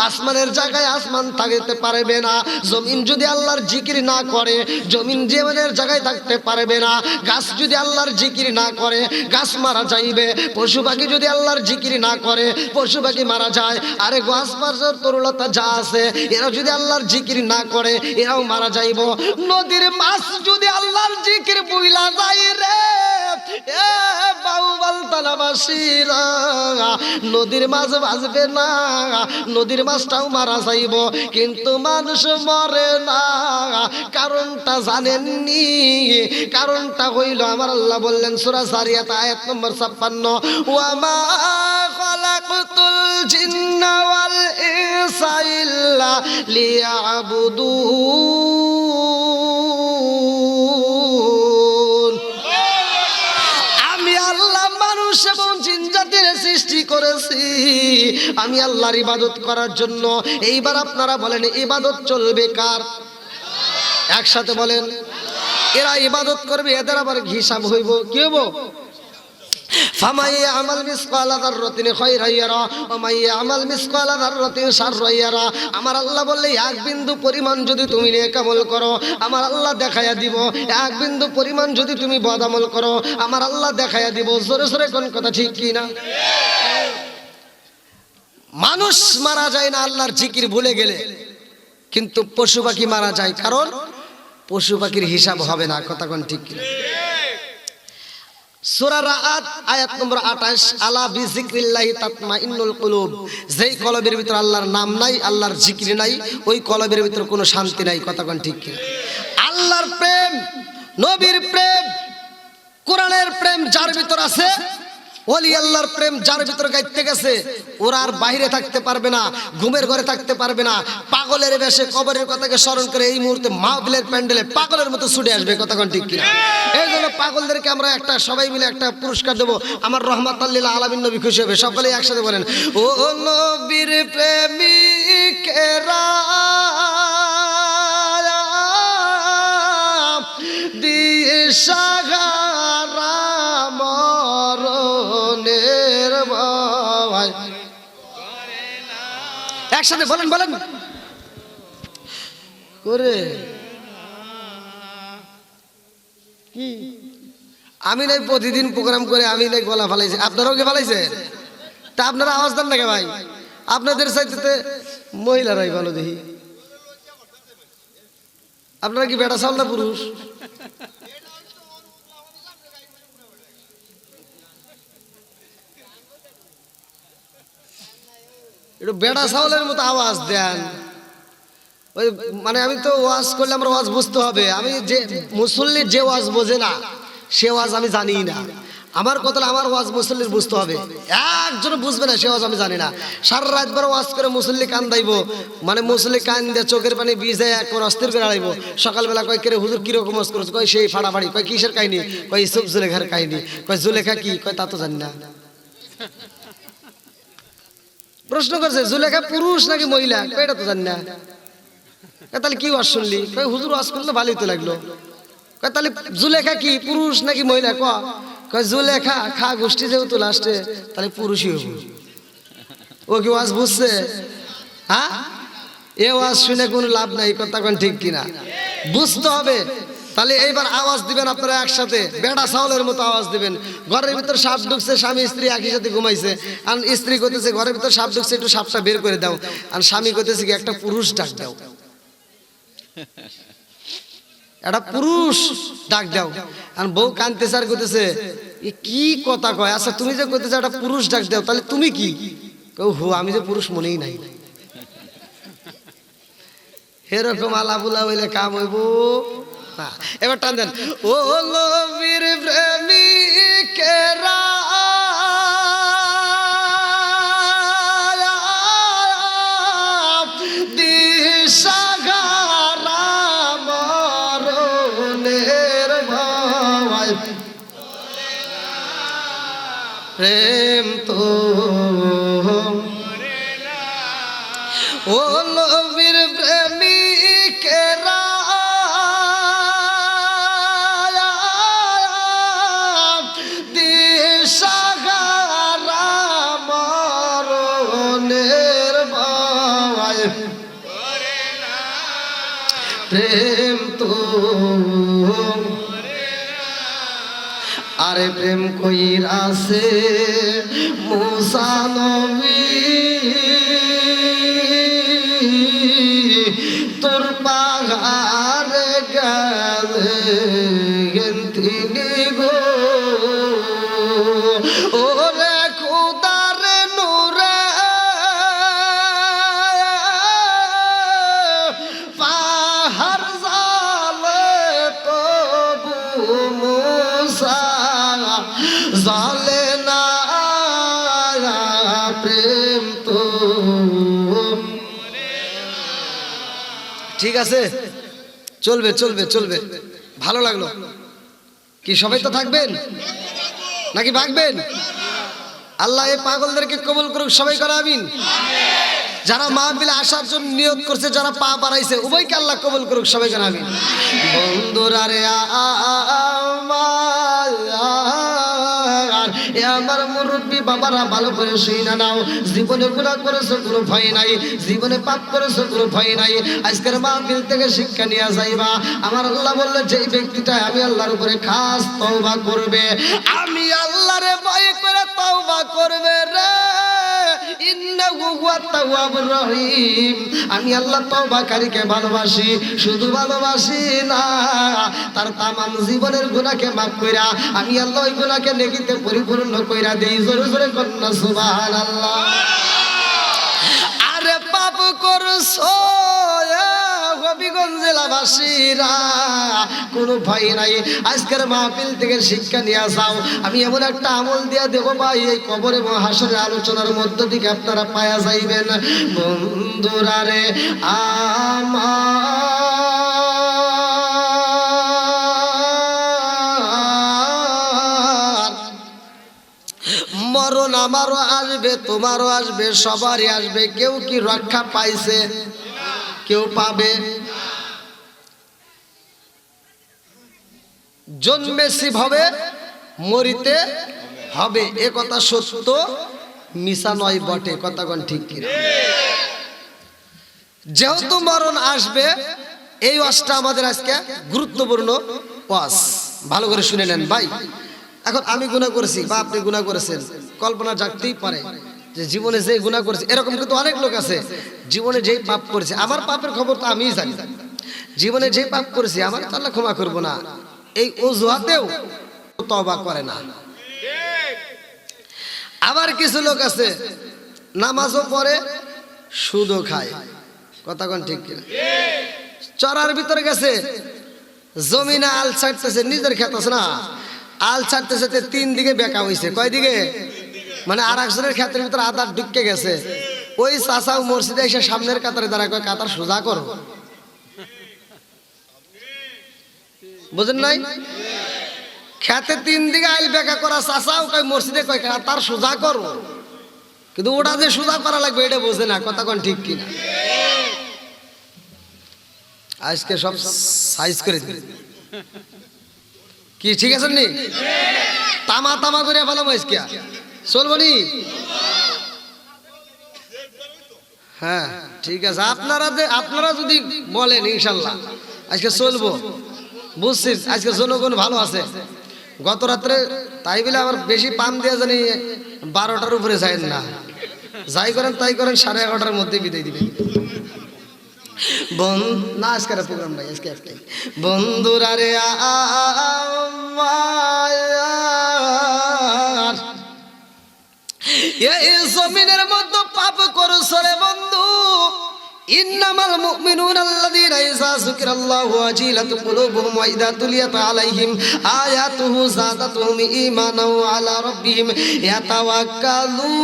আসমানের জায়গায় আসমান থাকতে পারবে না। জমিন যদি আল্লাহর জিকির না করে, জমিন জীবনের জায়গায় থাকতে পারবে না। গাছ যদি আল্লাহর জিকির না করে, গাছ মারা যাইবে। পশু পাখি যদি আল্লাহর জিকির না করে, পশু পাখি মারা যায়। আরে গাছ পাশের তরুলতা যা আছে, এরা যদি আল্লাহর জিকির না করে, এরাও মারা যাইব। নদীর মাছ যদি আল্লাহর জিকির বুইলা যায় রে, বাউবাল তালাবাসীরা, নদীর মাছ বাঁচবে না, নদীর মাছটাও মারা যাইব। কিন্তু মানুষ মরে না, কারণটা জানেননি? কারণটা হইল আমার আল্লাহ বললেন সূরা যারিয়াত আয়াত নম্বর 56, ওয়ামা খালাকতুল জিন্না ওয়াল ইনসা ইল্লা লিয়াবুদুন। আমি আল্লাহ মানুষ এবং জিন জাতির সৃষ্টি করেছি, আমি আল্লাহর ইবাদত করার জন্য। এইবার আপনারা বলেন ইবাদত চলবে কার? একসাথে বলেন। এরা ইবাদত করবে, এদের আবার হিসাব হইব। কি হইব? ফামাই আমাল মিসকালা যাররাতিন খায়রান ইয়ারা ওয়া মাই আমাল মিসকালা যাররাতিন শাররান ইয়ারা। আমার আল্লাহ বললে এক বিন্দু পরিমাণ যদি তুমি নেক আমল করো, আমার আল্লাহ দেখায়া দিব। এক বিন্দু পরিমাণ যদি তুমি বদ আমল করো, আমার আল্লাহ দেখায়া দিব। জোরে জোরে কোন কথা ঠিক কি না? মানুষ মারা যায় না আল্লাহর জিকির ভুলে গেলে, কিন্তু পশু পাখি মারা যায়, কারণ পশু পাখির হিসাব হবে না। কথা কোন ঠিক কি না? সূরা রাআদ আয়াত নম্বর 28, আলা বিযিকরিল্লাহি তাতমাইন্নুল কুলুব। যেই কলবের ভিতর আল্লাহর নাম নাই, আল্লাহর জিকির নাই, ওই কলবের ভিতর কোনো শান্তি নাই। কথা কোন ঠিক কি? আল্লাহর প্রেম, নবীর প্রেম, কোরআনের প্রেম যার ভিতর আছে, ওলি আল্লাহর প্রেম যার ভিতরে গাইতে গেছে ওরা আর বাইরে থাকতে পারবে না, ঘুমের ঘরে থাকতে পারবে না। পাগলের বেশে কবরের কথাকে স্মরণ করে এই মুহূর্তে মাহফিলের প্যান্ডেলে পাগলের মতো ছুটে আসবে, কথা কোন ঠিক কিনা? এই জন্য পাগলদেরকে আমরা একটা সবাই মিলে একটা পুরস্কার দেবো, আমার রহমাতুল লিল আলামিন নবী খুশি হবে। সকলেই একসাথে বলেন, ও নবীর প্রেমিকেরা দিশাহারা মরণের ভয়। একসাথে বলেন বলেন করে কি আমি নাই প্রতিদিন প্রোগ্রাম করে আমি নাই গলা ফালাইছি, আপনারাও কি ফালাইছেন? তা আপনারা আওয়াজ দেন নাকি ভাই? আপনাদের চাইতে মহিলারাই ভালো দেখি। আপনারা কি বেটা চাল না পুরুষ? একটু বেটা চাউলের মতো আওয়াজ দেন। ওই মানে আমি তো ওয়াজ করলে আমার ওয়াজ বুঝতে হবে। আমি যে মুসল্লির যে ওয়াজ বোঝে না সে ওয়াজ আমি জানি না। আমার কথা আমার ওয়াজ মুসল্লির বুঝতে হবে। একজন বুঝবে না সে ওয়াজ আমি জানি না। সারা রাত ভর ওয়াজ করে মুসল্লি কান দাইবো, মানে মুসল্লি কান দিয়ে চোখের পানি ভিজে একবার অস্থির করে আড়াইবো। সকালবেলা কয় কেরে হুজুর কিরকম ওয়াজ করেছে, কয় সেই ফাড়াফাড়ি, কয় কিসের কাহিনী, কয় ইসুফ জুলেখার কাহিনী, কয় জুলেখা কি, কয় তা তো জানি না। প্রশ্ন করছে জুলেখা পুরুষ নাকি মহিলা, কয় এটা তো জানি না। তাহলে কি ওয়াজ শুনলি, কয় হুজুর ওয়াজ করলে ভালোই তো লাগলো। কয় তাহলে জুলেখা কি পুরুষ নাকি মহিলা, কয় জুলেখা খা গোষ্ঠী যেহেতু লাস্টে তাহলে পুরুষই হবো। ও কি ওয়াজ বুঝছে? হ্যাঁ, এ ওয়াজ শুনে কোনো লাভ নাই, কথা কোন ঠিক কিনা? বুঝতে হবে। তাহলে এইবার আওয়াজ দিবেন আপনারা একসাথে, বেড়া চাউলের মতো আওয়াজ দিবেন। ঘরের ভিতর সাপ ঢুকছে, স্বামী স্ত্রী একই সাথে ঘুমাইছে, আর স্ত্রী কইতেছে ঘরের ভিতর সাপ ঢুকছে, একটু সাপটা বের করে দাও। আর স্বামী কইতেছে কি একটা পুরুষ ডাক দাও, একটা পুরুষ ডাক দাও। আর বউ কানতেছে আর কইতেছে কি কথা কয়, আচ্ছা তুমি যে কইতেছে একটা পুরুষ ডাক দাও, তাহলে তুমি কি? হো আমি যে পুরুষ মনেই নাই। এরকম আলাপুলা হইলে কাম হইব না। এবার টান দেন, ও নবীর প্রেমিকেরা দিশাহারা মরণের ভয়। প্রেম তো ও নবীর প্রেমিকেরা দিশাহারা মরণের ভয়। প্রেম তো আরে প্রেম কইরাছে মুসা নবী, তোর পাহাড়ে গেলেন তিনি গো। ওরে খুদার নূরে পাহাড় জালে তবু মুসা জালে না। প্রেম তো ঠিক আছে, চলবে চলবে চলবে। ভালো লাগলো কি? সবাই তো থাকবেন নাকি ভাগবেন? আল্লাহ এই পাগলদেরকে কবুল করুক, সবাই করে আমিন। যারা মাহফিলে আসার জন্য নিয়ত করছে, যারা পা বাড়াইছে, উভয়কে আল্লাহ কবুল করুক, সবাই করে আমিন। বন্ধুরা রে আমার মুরব্বী বাবারা ভালো করে শুনে নাও, জীবনে গুনাহ করেছো কোনো ভয় নাই, জীবনে পাপ করেছো কোনো ভয় নাই। আজকের মাহফিল থেকে শিক্ষা নিয়ে যাইবা। আমার আল্লাহ বললে যেই ব্যক্তিটা আমি আল্লাহর উপরে খাস তওবা করবে, আমি আল্লাহরে ভয় করে তওবা করবে রে, ইন্নাহু হুয়াত তাওয়াবুর রহিম। আমি আল্লাহ তওবাকারীকে ভালোবাসি, শুধু ভালোবাসি না, তার তামাম জীবনের গুনাহকে মাফ কইরা আমি আল্লাহ ওই গুনাহকে নেকিতে পরিপূর্ণ কইরা দেই। জোরে জোরে কন্না সুবহানাল্লাহ। আরে পাপ করছো নবীগঞ্জ জেলাবাসীরা কোনো ভয় নাই, আজকের মাহফিল থেকে শিক্ষা নিয়ে যাও। আমি এমন একটা আমল দিয়া দেব ভাই, এই কবর এবং হাসরের আলোচনার মধ্য থেকে আপনারা পায়া যাইবেন। বন্ধুরা রে আমার, মরণ আমারও আসবে, তোমারও আসবে, সবারই আসবে। কেউ কি রক্ষা পাইছে? কেউ পাবে? জন্মেছি ভাবে মরিতে হবে, এ কথা সত্য, মিছা নয় বটে। কথাগণ ঠিক কিনা? যেহেতু মরণ আসবে, এই ওয়াজটা আমাদের আজকে গুরুত্বপূর্ণ ওয়াজ, ভালো করে শুনে নেন ভাই। এখন আমি গুনাহ করেছি বা আপনি গুনাহ করেছেন, কল্পনা জাগতেই পারে যে জীবনে যে গুনাহ করেছে, এরকম কিন্তু অনেক লোক আছে জীবনে যেই পাপ করেছে, আমার পাপের খবর তো আমিই জানি, জীবনে যে পাপ করেছি আমার তো আল্লাহ ক্ষমা করবো না, এই অজুহাতেও তওবা করে না। আবার কিছু লোক আছে নামাজও পড়ে, সুদও খায়। কথা কোন ঠিক কিনা? চরার ভিতরে গেছে, জমিনে আল ছাড়তেছে, নিজের ক্ষেত আছে না, আল ছাড়তেছে, 3 দিকে বেঁকা হয়েছে। কয় দিকে? মানে আর একজনের ক্ষেতের ভিতরে আদার ঢুকে গেছে। ওই চাচাও মসজিদে এসে সামনের কাতারে দাঁড়ায়, কয় কাতার সোজা করো। বুঝেন নাই? খেতে 3 দিকে আইল বেঁকা করা চাচাও কয় মসজিদে, কয় কাতার সোজা করো, কিন্তু ওটা যে সোজা করা লাগবে এটা বোঝে না। কথা কোন ঠিক কিনা? আজকে সব সাইজ করে দিবে কি? ঠিক আছে নি? তামা তামা করে ভালো আজকে চলবো নি? হ্যাঁ ঠিক আছে, আপনারা যদি বলেন ইনশাল্লাহ আজকে চলবো। বুঝছি আজকে জনগণ ভালো আছে। গত রাত্রে তাই বলে আবার বেশি পাম দিয়ে জানি 12টার উপরে যায় না, যাই করেন তাই করেন 11:30টার মধ্যে বিদায় দিবেন। না আজকের প্রোগ্রাম নাই, আজকে একটাই। বন্ধুরা রে এই জমিনের মধ্যে পাপ করছ রে বন্ধু। ইন্নামাল মুমিনুনা আল্লাযীনা ইযা যুকিরাল্লাহু ওয়াজিলাত কুলুবুহুম ওয়া ইযা তুলিয়াত আলাইহিম আয়াতুহু যাদাতুহুম ঈমানাও ওয়া আলা রাব্বিহিম ইয়াতাওয়াক্কালুন।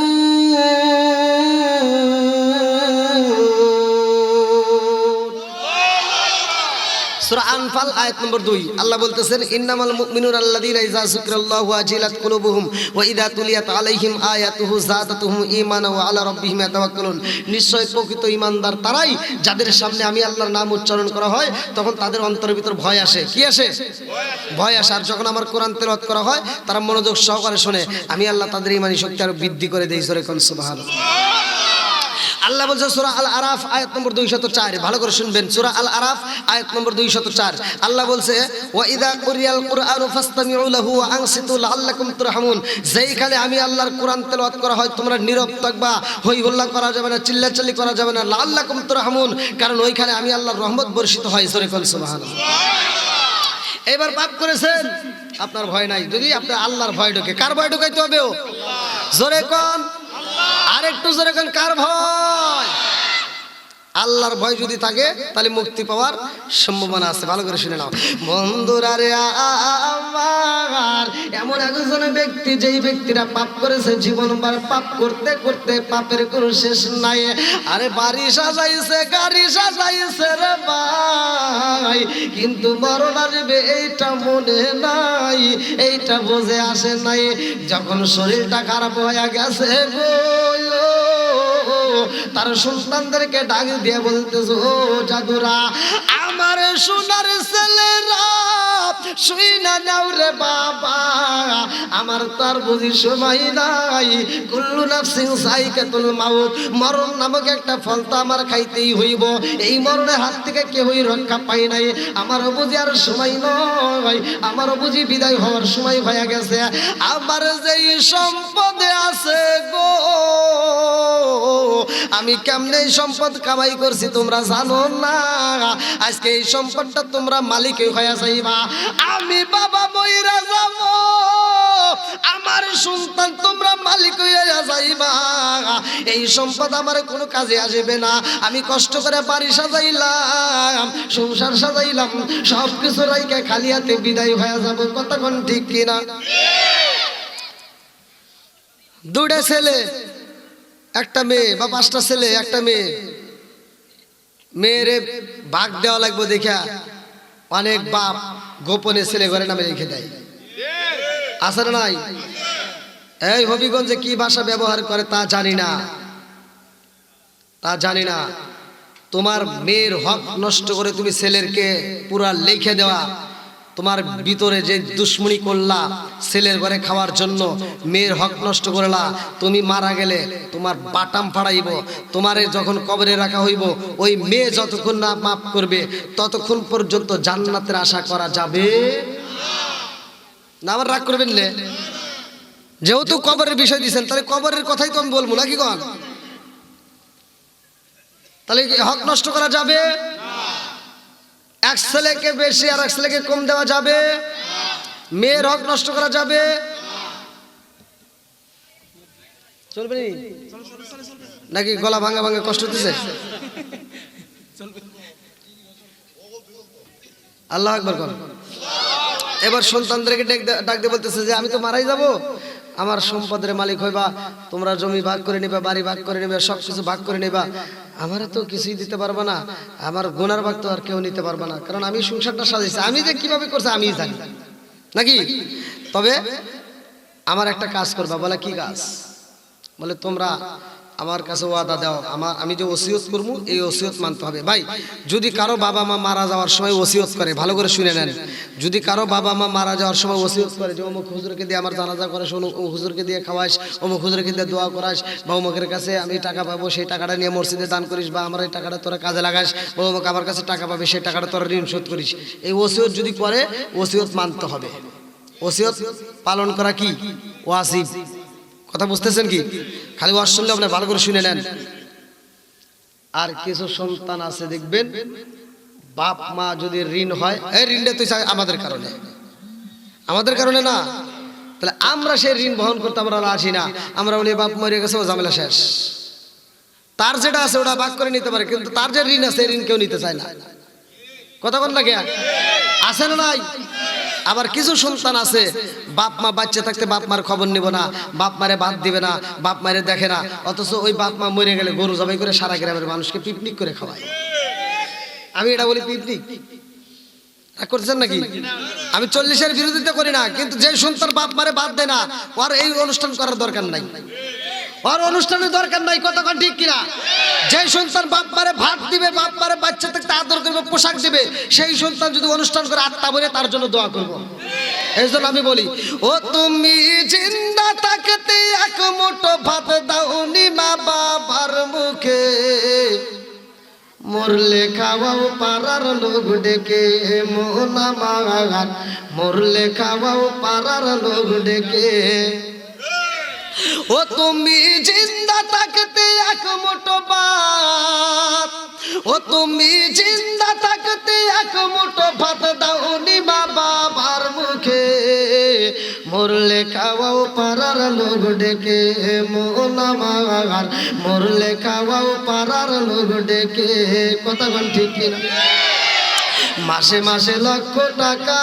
সূরা আনফাল আয়াত নম্বর 2 আল্লাহ বলতেছেন, ইন্নামাল মুমিনুনা আল্লাযীনা ইযা যুকিরাল্লাহু ওয়াজিলাত কুলুবুহুম ওয়া ইযা তুলিয়াত আলাইহিম আয়াতুহু যাদাতুহুম ঈমানাও ওয়া আলা রাব্বিহিম ইয়াতাওয়াক্কালুন। নিশ্চয় প্রকৃত ঈমানদার তারাই যাদের সামনে আমি আল্লাহর নাম উচ্চারণ করা হয় তখন তাদের অন্তরের ভিতর ভয় আসে। কি আসে? ভয় আসে। আর যখন আমার কোরআন তেলাওয়াত করা হয় তারা মনোযোগ সহকারে শুনে, আমি আল্লাহ তাদের ঈমানি শক্তি আরো বৃদ্ধি করে দেই। জোরে কোন সুবহানাল্লাহ। আল্লাহ বলছে সূরা আল আরাফ আয়াত নম্বর 204, ভালো করে শুনবেন। সূরা আল আরাফ আয়াত নম্বর 204 আল্লাহ বলছে, ওয়া ইযা কুরিয়াল কুরআনু ফাসতামিউ লাহু ওয়া আনসিতু লাআল্লাকুম তুরহামুন। যেইখানে আমি আল্লাহর কোরআন তেলাওয়াত করা হয় তোমরা নীরব থাকবা, হই হল্লা করা যাবে না, চিল্লাচিল্লি করা যাবে না। লাআল্লাকুম তুরহামুন, কারণ ওইখানে আমি আল্লাহর রহমত বর্ষিত হয়। জোরে কোন সুবহানাল্লাহ। এবার পাপ করেছেন, আপনার ভয় নাই। যদি আপনার আল্লাহর ভয় ঢোকে, কার ভয় ঢোকাইতে হবে? জোরে কোন, আরেকটু জোরে কোন, কার ভয়? আল্লাহর ভয় যদি থাকে তাহলে মুক্তি পাওয়ার সম্ভাবনা আছে। ভালো করে শুনে নাও বন্ধুরা রে আমার, এমন একজন ব্যক্তি যেই ব্যক্তিরা পাপ করেছে, জীবনভর পাপ করতে করতে পাপের কোনো শেষ নাই। আরে বাড়ি সাজাইছে, গাড়ি সাজাইছে রে ভাই, কিন্তু মরণ আসবে এইটা মনে নাই, এইটা বুঝে আসে নাই। যখন শরীরটা খারাপ হয়ে গেছে গো, তার সন্তানদেরকে ডাক দিয়ে বলতেছে, ও জাদুরা, আমার সোনার ছেলেরা শুই না নাও রে বাবা, আমার তার বুঝি সময় নাই। কুল্লু নাফসিন যায়কাতুল মাউত, মরণ নামক একটা ফল তো আমার খাইতেই হইব। এই মরণের হাত থেকে কেউই রক্ষা পাই নাই, আমারও বুঝি আর সময় নয়, আমারও বুঝি বিদায় হওয়ার সময় হয়ে গেছে। আমার যেই সম্পদে আছে গো, আমি কেমনে এই সম্পদ কামাই করছি তোমরা জানো না। আজকে এই সম্পদটা তোমরা মালিক হয়ে যাইবা। আমি বাবা মইরা যাব, আমার সন্তান তোমরা মালিক হইয়া যাইবা, এই সম্পদ আমার কোনো কাজে আসবে না। আমি কষ্ট করে বাড়ি সাজাইলাম, সংসার সাজাইলাম, সব কিছু রাইখা খালি হাতে বিদায় হয়ে যাব। কতক্ষণ ঠিক কিনা? দুটা ছেলে একটা মেয়ে বা পাঁচটা ছেলে একটা মেয়ে, মেয়েরে ভাগ দেওয়া লাগবে দেখা অনেক বাপ গোপনে ছেলে ঘরে নামে রেখে দেয়। আছে না নাই? এই হবিগঞ্জে কি ভাষা ব্যবহার করে তা জানি না, তা জানি না। তোমার মেয়ের হক নষ্ট করে তুমি ছেলেরকে পুরা লিখে দেওয়া, তোমার ভিতরে যে দুশ্মনী করলা ছেলের ঘরে খাওয়ার জন্য, মেয়ের হক নষ্ট করলা, তুমি মারা গেলে তোমার বাটাম ফাড়াইব। তোমারে যখন কবরে রাখা হইব, ওই মেয়ে যতক্ষণ না মাফ করবে ততক্ষণ পর্যন্ত জান্নাতের আশা করা যাবে না। আবার রাগ করবেন না, যেহেতু কবরের বিষয় দিয়েছেন তাহলে কবরের কথাই তো আমি বলবো নাকি কন? তাহলে হক নষ্ট করা যাবে? এক ছেলেকে বেশি আর এক ছেলেকে কম দেওয়া যাবে? মেয়ের হক নষ্ট করা যাবে? চলবে নাকি গলা ভাঙা ভাঙা কষ্ট হতেছে? আল্লাহ আকবার কর। এবার সন্তানদেরকে ডাক দিয়ে বলতেছে যে আমি তো মারাই যাব, আমার সম্পদের মালিক হইবা, তোমরা জমি ভাগ করে নিবা, বাড়ি ভাগ করে নিবা, সবকিছু ভাগ করে নিবা। আমারে তো কিছুই দিতে পারবা না, আমার গুনার ভাগ তো আর কেউ নিতে পারবা না, কারণ আমি সংসারটা সাজাইছি, আমি যে কিভাবে করছি আমি জানি নাকি। তবে আমার একটা কাজ করবা। বলে কি কাজ? বলে তোমরা আমার কাছে ওয়াদা দাও, আমি যে ওসিয়ত করবো এই ওসিয়ত মানতে হবে। ভাই যদি কারো বাবা মা মারা যাওয়ার সময় ওসিয়ত করে, ভালো করে শুনে নেন, যদি কারো বাবা মা মারা যাওয়ার সময় ওসিয়ত করে যে অমুক হুজুরকে দিয়ে আমার জানাজা করাস, অমুক হুজুরকে দিয়ে খাওয়াস, অমুক হুজুরকে দিয়ে দোয়া করাস, বা অমুকের কাছে আমি টাকা পাবো সেই টাকাটা নিয়ে মসজিদে দান করিস, বা আমার এই টাকাটা তোরা কাজে লাগাস, বা অমুক আমার কাছে টাকা পাবে সেই টাকাটা তোরা ঋণ শোধ করিস, এই ওসিয়ত যদি করে ওসিয়ত মানতে হবে। ওসিয়ত পালন করা কি ওয়াজিব। কথা বুঝতেছেন কি? খালি ওয়াজ শুনলে আপনি ভালো করে শুনে নেন। আর কিছু সন্তান আছে দেখবেন বাপ মা যদি ঋণ হয়, এই ঋণটা তুই আমাদের কারণে না, তাহলে আমরা সেই ঋণ বহন করতে আমরা আসি না। আমরা বলি বাপ মরে গেছে, ও ঝামেলা শেষ। তার যেটা আছে ওটা ভাগ করে নিতে পারে, কিন্তু তার যে ঋণ আছে ঋণ কেউ নিতে চায় না। কথা কোন লাগে? আছে না নাই? আবার কিছু সন্তান আছে বাপ মা বাচ্চা থাকতে বাপ মার খবর নিব না, বাপ মারে বাদ দিবে না, বাপ মারে দেখে না, অথচ ওই বাপ মা মরে গেলে গরু জবাই করে সারা গ্রামের মানুষকে পিকনিক করে খাওয়ায়। আমি এটা বলি পিকনিক। করছেন নাকি? আমি 40-এর বিরোধিতা করি না, কিন্তু যে সন্তান বাপ মারে বাদ দেয় না, ওর এই অনুষ্ঠান করার দরকার নাই, ওর অনুষ্ঠানের দরকার নাই। কতক্ষণ ঠিক কিনা? যে সন্তান বাপ মারে ভাত দিবে, বাপ মারে বাচ্চা থাকতে আদর করবে, পোশাক দিবে, সেই সন্তান যদি অনুষ্ঠান করে আত্মা বলে তার জন্য দোয়া করব। এই জন্য আমি বলি, ও তুমি জিন্দা থাকতে এক মুঠো ভাত দাওনি মা বাবার মুখে, মরলে খাওয়াও পাড়ার লোক ডেকে, মোনা মাগার মরলে খাওয়াও পাড়ার লোক ডেকে। ও তুমি জিন্দা থাকতে এক মুঠো ভাত, ও তুমি জিন্দা থাকতে এক মুঠো ভাত দাওনি মা বাবার মুখে, মরলে খাওয়াও পাড়ার লোক ডেকে, মোনা মাগার মরলে খাওয়াও পাড়ার লোক ডেকে। কথা বল ঠিক কিনা? মাসে মাসে লক্ষ টাকা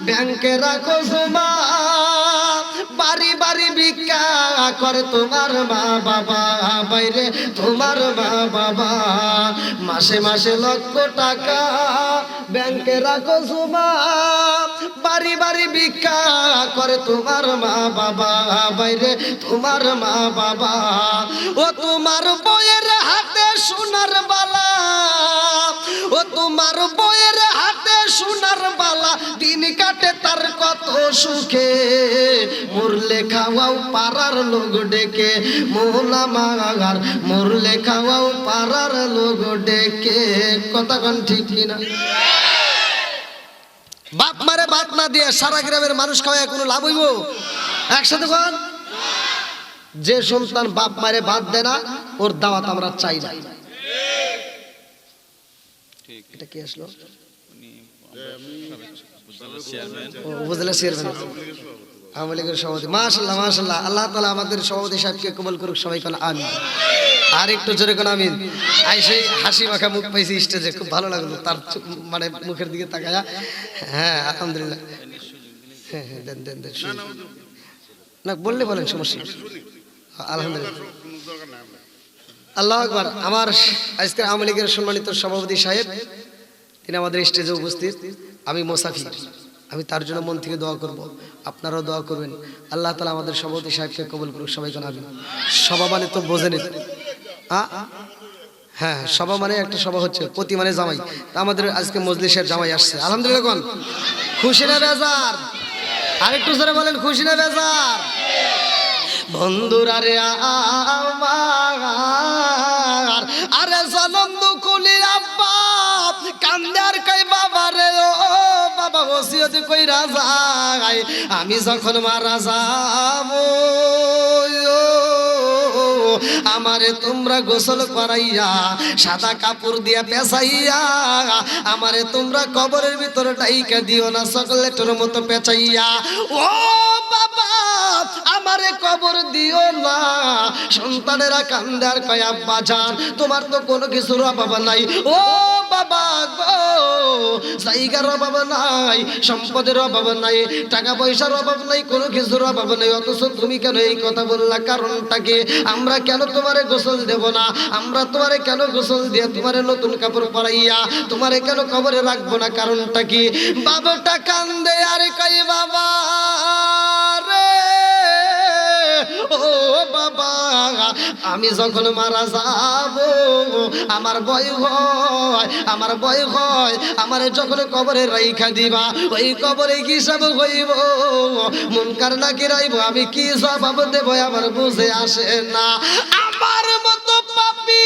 ব্যাংকে রাখো জমা, বাড়ি বাড়ি ভিক্ষা করে তোমার মা বাবা, বাইরে তোমার মা বাবা। মাসে মাসে লক্ষ টাকা ব্যাংকে রাখো জমা, বাড়ি বাড়ি ভিক্ষা করে তোমার মা বাবা, বাইরে তোমার মা বাবা। ও তোমার বইয়ের হাতে সোনার বালা, ও তোমার বইয়ের হাতে সোনার বালা, দিন কাটে তার কত সুখে, মরলে খাওয়াও পাড়ার লোক ডেকে, মোলা মাগার মরলে খাওয়াও পাড়ার লোক ডেকে। কথা কোন ঠিক কিনা? বাপ মারে ভাত না দিয়ে সারা গ্রামের মানুষ খাওয়ায় কোনো লাভ হইব? একসাথে কোন? যে সন্তান বাপ মারে ভাত দেয় না ওর দাওয়াত আমরা চাই না। এটা কি আসলো? উপজেলা চেয়ারম্যান। আওয়ামী লীগের সভাপতি, মাশাআল্লাহ মাশাআল্লাহ, আল্লাহ তাআলা আমাদের সভাপতি সাহেবকে কবুল করুক, সবাই কোন আমিন। আর একটু জোরে কোন আমিন। আইসে হাসি মাখা মুখ পাইছি স্টেজে, খুব ভালো লাগলো তার মানে মুখের দিকে তাকায়া। হ্যাঁ আলহামদুলিল্লাহ, হ্যাঁ হ্যাঁ দেন দেন দেন, না বললে বলেন, সমস্যা নেই। আলহামদুলিল্লাহ, আল্লাহু আকবার। আমার আজকে আওয়ামী লীগের সম্মানিত সভাপতি সাহেব, তিনি আমাদের স্টেজে উপস্থিত। আমি মুসাফির, আমি তার জন্য মন থেকে দোয়া করব, আপনারাও দোয়া করবেন। আল্লাহ তাআলা আমাদের সভাপতি সাহেবকে কবুল করুক, সবাই কোন আমিন। সভা মানে তো বোঝেনি, হ্যাঁ সভা মানে একটা সভা হচ্ছে, প্রতি মানে জামাই। আমাদের আজকে মজলিসের জামাই আসছে, আলহামদুলিল্লাহ। কোন খুশি না বেজার? আরেকটু জোরে বলেন, খুশি না বেজার? বন্ধুরা রে আমার, আরে জনম দুকুলির আব্বা কান্দে আর কই বাবা রে, ও বাবা ওসিয়ত কইরা যায়, আমি যখন মারা যাব আমারে তোমরা গোসল করাইয়া সাদা কাপড় দিয়া পেঁচাইয়া আমারে তোমরা কবরের ভিতরে টাইকা দিও না, চকলেটের মতো পেঁচাইয়া। ও বাবা আমারে কবর দিও না। সন্তানেরা কান্দে আর কয় আব্বা জান তোমার তো কোনো কিছুর অভাব নাই, ও বাবা গো জায়গার অভাব নাই, সম্পদের অভাব নাই, টাকা পয়সার অভাব নাই, কোনো কিছুর অভাব নাই, অথচ তুমি কেন এই কথা বললা? কারণটা কি? আমরা কেন তোমারে গোসল দেব না? আমরা তোমারে কেন গোসল দিয়ে তোমারে নতুন কাপড় পরাইয়া তোমারে কেন কবরে রাখবো না? কারণটা কি? বাবাটা কান্দে আর কই বাবা রে, ও বাবা আমি যখন মারা যাব আমার ভয় হয়, আমার ভয় হয়, আমারে যখন কবরে রাইখা দিবা ওই কবরে কি সব হইব, মুনকার নাকির আইব, আমি কি জবাব দেব আমার বুঝে আসে না। আমার মতো পাপী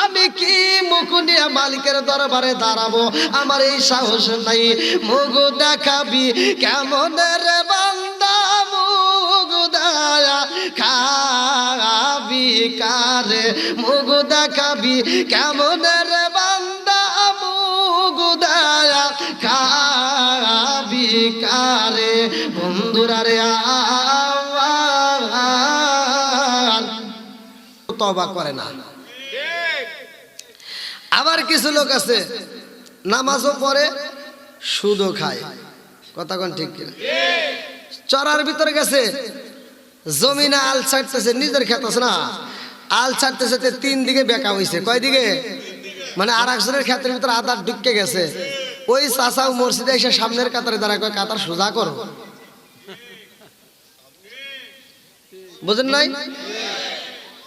আমি কি মুখ নিয়ে মালিকের দরবারে দাঁড়াবো? আমার এই সাহস নাই। মুখ দেখাবি কেমন রে বান্দা, মুখ দয়া খাবি কারে, মুখ দেখাবি কেমন রে বান্দা, মুখ দয়া খাবি কারে। বন্ধুরা রে আমার তওবা করে না। আবার কিছু লোক আছে নামাজও পড়ে সুদও খায়, কথা কোন ঠিক কিনা? চরার ভিতরে গেছে, জমিনে আল ছাড়তেছে, নিজের ক্ষেত আছে না, আল ছাড়তেছে, তিন দিকে বেঁকা হয়েছে। কয় দিকে? মানে আর একজনের ক্ষেতের ভিতরে আদার ঢুকে গেছে। ওই চাচাও মসজিদে এসে সামনের কাতারে দাঁড়ায়, কয় কাতার সোজা করো। বুঝেন নাই?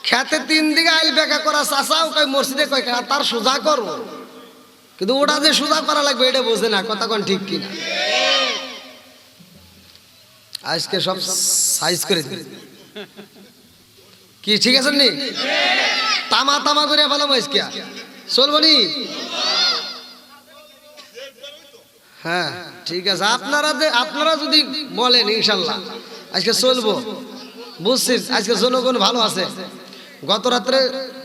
খেতে তিন দিকে আইল বেঁকা করা চাচাও কয় মসজিদে, কয় কাতার সোজা করো, কিন্তু ওটা যে সোজা করা লাগবে এটা বোঝে না, কথা কোন ঠিক কিনা? আজকে সব সাইজ করে দিন, কি ঠিক আছে নি? তামা তামা করে ভালো আজকে চলবো নি? হ্যাঁ ঠিক আছে, আপনারা যদি বলেন ইনশাল্লাহ আজকে চলবো। বুঝছি আজকে জনগণ ভালো আছে। গত রাত্রে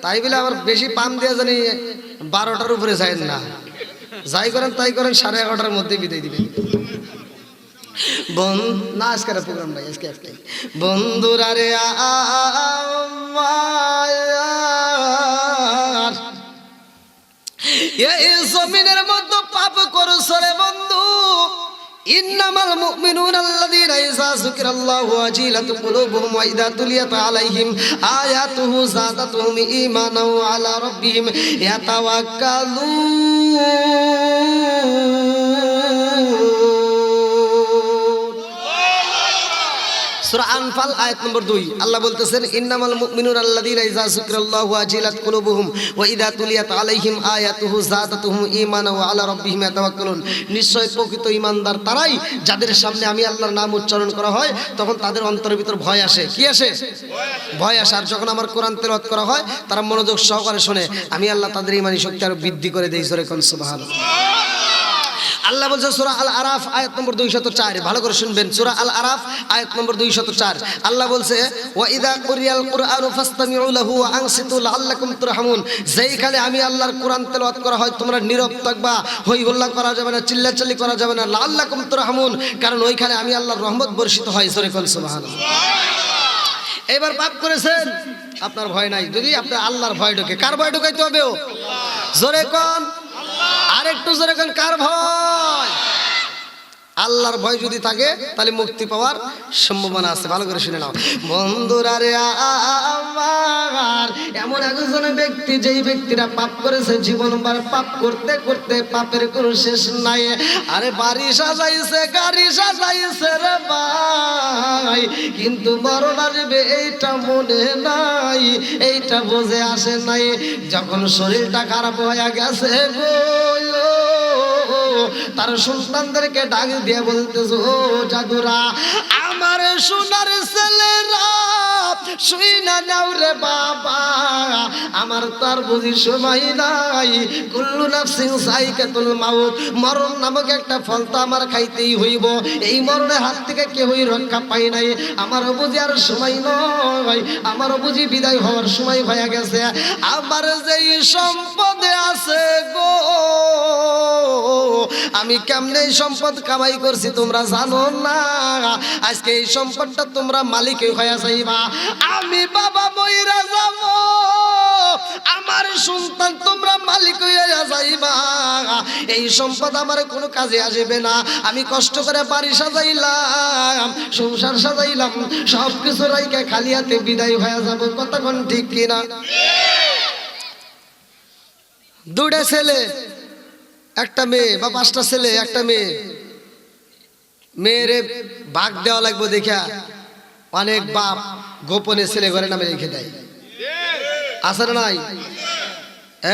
তাই বলে আবার বেশি পাম দিয়ে জানি 12টার উপরে যায় না, যাই করেন তাই করেন 11:30টার মধ্যে বিদায় দিবেন। না আজকের প্রোগ্রাম নাই, আজকে একটাই। বন্ধুরা রে আমার, এই জমিনের মধ্যে পাপ করছো রে বন্ধু। ইন্নামাল মুমিনুনা আল্লাযীনা ইযা যুকিরাল্লাহু ওয়াজিলাত কুলুবুহুম ওয়া ইযা তুলিয়াত আলাইহিম আয়াতুহু যাদাতুহুম ঈমানান ওয়া আলা রাব্বিহিম ইয়াতাওয়াক্কালুন। সূরা আনফাল আয়াত নম্বর 2 আল্লাহ বলতেছেন, ইন্নামাল মুমিনুনা আল্লাযীনা ইযা যুকিরাল্লাহু ওয়াজিলাত কুলুবুহুম ওয়া ইযা তুলিয়াত আলাইহিম আয়াতুহু যাদাতুহুম ঈমানান ওয়া আলা রাব্বিহিম ইয়াতাওয়াক্কালুন। নিশ্চয় প্রকৃত ঈমানদার তারাই যাদের সামনে আমি আল্লাহর নাম উচ্চারণ করা হয় তখন তাদের অন্তরের ভিতর ভয় আসে। কি আসে? ভয় আসে। আর যখন আমার কোরআন তেলাওয়াত করা হয় তারা মনোযোগ সহকারে শুনে, আমি আল্লাহ তাদের ঈমানি শক্তি আরো বৃদ্ধি করে দেই। জোরে কোন সুবহানাল্লাহ। আল্লাহ বলছে সূরা আল আরাফ আয়াত নম্বর 204, ভালো করে শুনবেন, সূরা আল আরাফ আয়াত নম্বর 204। আল্লাহ বলছে ওয়া ইযা কুরিয়াল কুরআনু ফাসতামিউ লাহু ওয়া আনসিতু লাআল্লাকুম তুরহামুন। যেইখানে আমি আল্লাহর কোরআন তেলাওয়াত করা হয় তোমরা নীরব থাকবা, হই হল্লা করা যাবে না, চিল্লাচিল্লি করা যাবে না, লাআল্লাকুম তুরহামুন, কারণ ওইখানে আমি আল্লাহর রহমত বর্ষিত হয়। জোরে কোন সুবহানাল্লাহ। এবার পাপ করেছেন, আপনার ভয় নাই, যদি আপনার আল্লাহর ভয় ঢোকে, কার ভয় ঢোকাইতে হবে? জোরে কোন, আরেকটু জোরে কোন, কার ভয়? আল্লাহর ভয় যদি থাকে তাহলে মুক্তি পাওয়ার সম্ভাবনা আছে। ভালো করে শুনে নাও বন্ধুরা রে আমার, এমন একজন ব্যক্তি যেই ব্যক্তিরা পাপ করেছে, জীবনভর পাপ করতে করতে পাপের কোনো শেষ নাই। আরে বাড়ি সাজাইছে, গাড়ি সাজাইছে রে ভাই, কিন্তু মরণ আসবে এইটা মনে নাই, এইটা বুঝে আসে নাই। যখন শরীরটা খারাপ হয়ে গেছে গো, তার সন্তানদেরকে ডাক দিয়ে বলতেছে ও জাদুরা, আমার সোনার ছেলেরা শুই না যাও রে বাবা, আমার তার বুঝি সময় নাই। কুল্লু নাফসিন যায়কাতুল মাউত, মরণ নামক একটা ফল তো আমার খাইতেই হইব। এই মরণের হাত থেকে কেউই রক্ষা পাই নাই, আমারও বুঝি আর সময় নয়, আমারও বুঝি বিদায় হওয়ার সময় হয়ে গেছে। আমার যেই সম্পদে আছে গো, আমি কেমনে এই সম্পদ কামাই করছি তোমরা জানো না। আজকে এই সম্পদটা তোমরা মালিক হয়ে যাইবা, আমি বাবা মইরা যাব, আমার সন্তান তোমরা মালিক হয়ে যাইবা। এই সম্পদ আমার কোনো কাজে আসবে না। আমি কষ্ট করে বাড়ি সাজাইলাম, সংসার সাজাইলাম, সব কিছু রাইখা খালি হাতে বিদায় হয়ে যাব। কতক্ষণ ঠিক কিনা? দুটো ছেলে একটা মেয়ে, বা 5টা ছেলে একটা মেয়ে, মেয়েরে ভাগ দেওয়া লাগবে দেখা অনেক বাপ গোপনে ছেলে ঘরে নামে রেখে দেয়। আছে না নাই?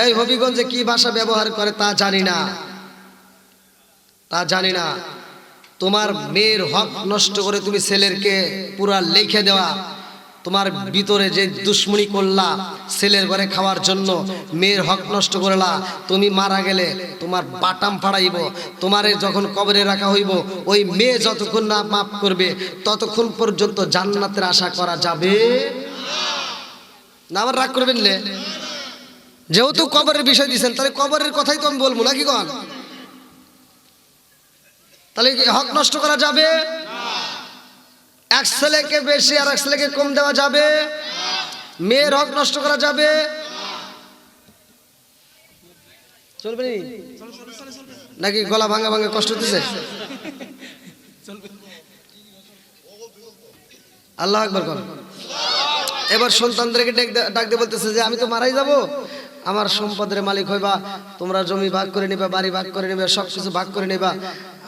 এই হবিগঞ্জে কি ভাষা ব্যবহার করে তা জানি না, তা জানি না। তোমার মেয়ের হক নষ্ট করে তুমি ছেলেরকে পুরা লিখে দেওয়া, তোমার ভিতরে যে দুশ্মনী করলা ছেলের ঘরে খাওয়ার জন্য, মেয়ের হক নষ্ট করলা, তুমি মারা গেলে তোমার বাটাম ফাড়াইব। তোমারে যখন কবরে রাখা হইব, ওই মেয়ে যতক্ষণ না মাফ করবে ততক্ষণ পর্যন্ত জান্নাতের আশা করা যাবে না। আবার রাগ করবেন না, যেহেতু কবরের বিষয় দিয়েছেন তাহলে কবরের কথাই তো আমি বলবো নাকি কন? তাহলে হক নষ্ট করা যাবে? এক ছেলেকে বেশি আর এক ছেলেকে কম দেওয়া যাবে? মেয়ের হক নষ্ট করা যাবে? চলবে নাকি গলা ভাঙা ভাঙা কষ্ট হতেছে? আল্লাহ আকবার কর। এবার সন্তানদেরকে ডাক দিয়ে বলতেছে যে আমি তো মারাই যাব, আমার সম্পদের মালিক হইবা, তোমরা জমি ভাগ করে নিবা, বাড়ি ভাগ করে নিবা, সব কিছু ভাগ করে নিবা।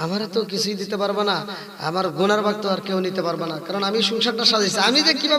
আমার তো কিছুই দিতে পারবা না, আমার গুনার ভাগ তো আর কেউ নিতে পারবা না, কারণ আমি সংসারটা সাজাইছি। আমি যে কিভাবে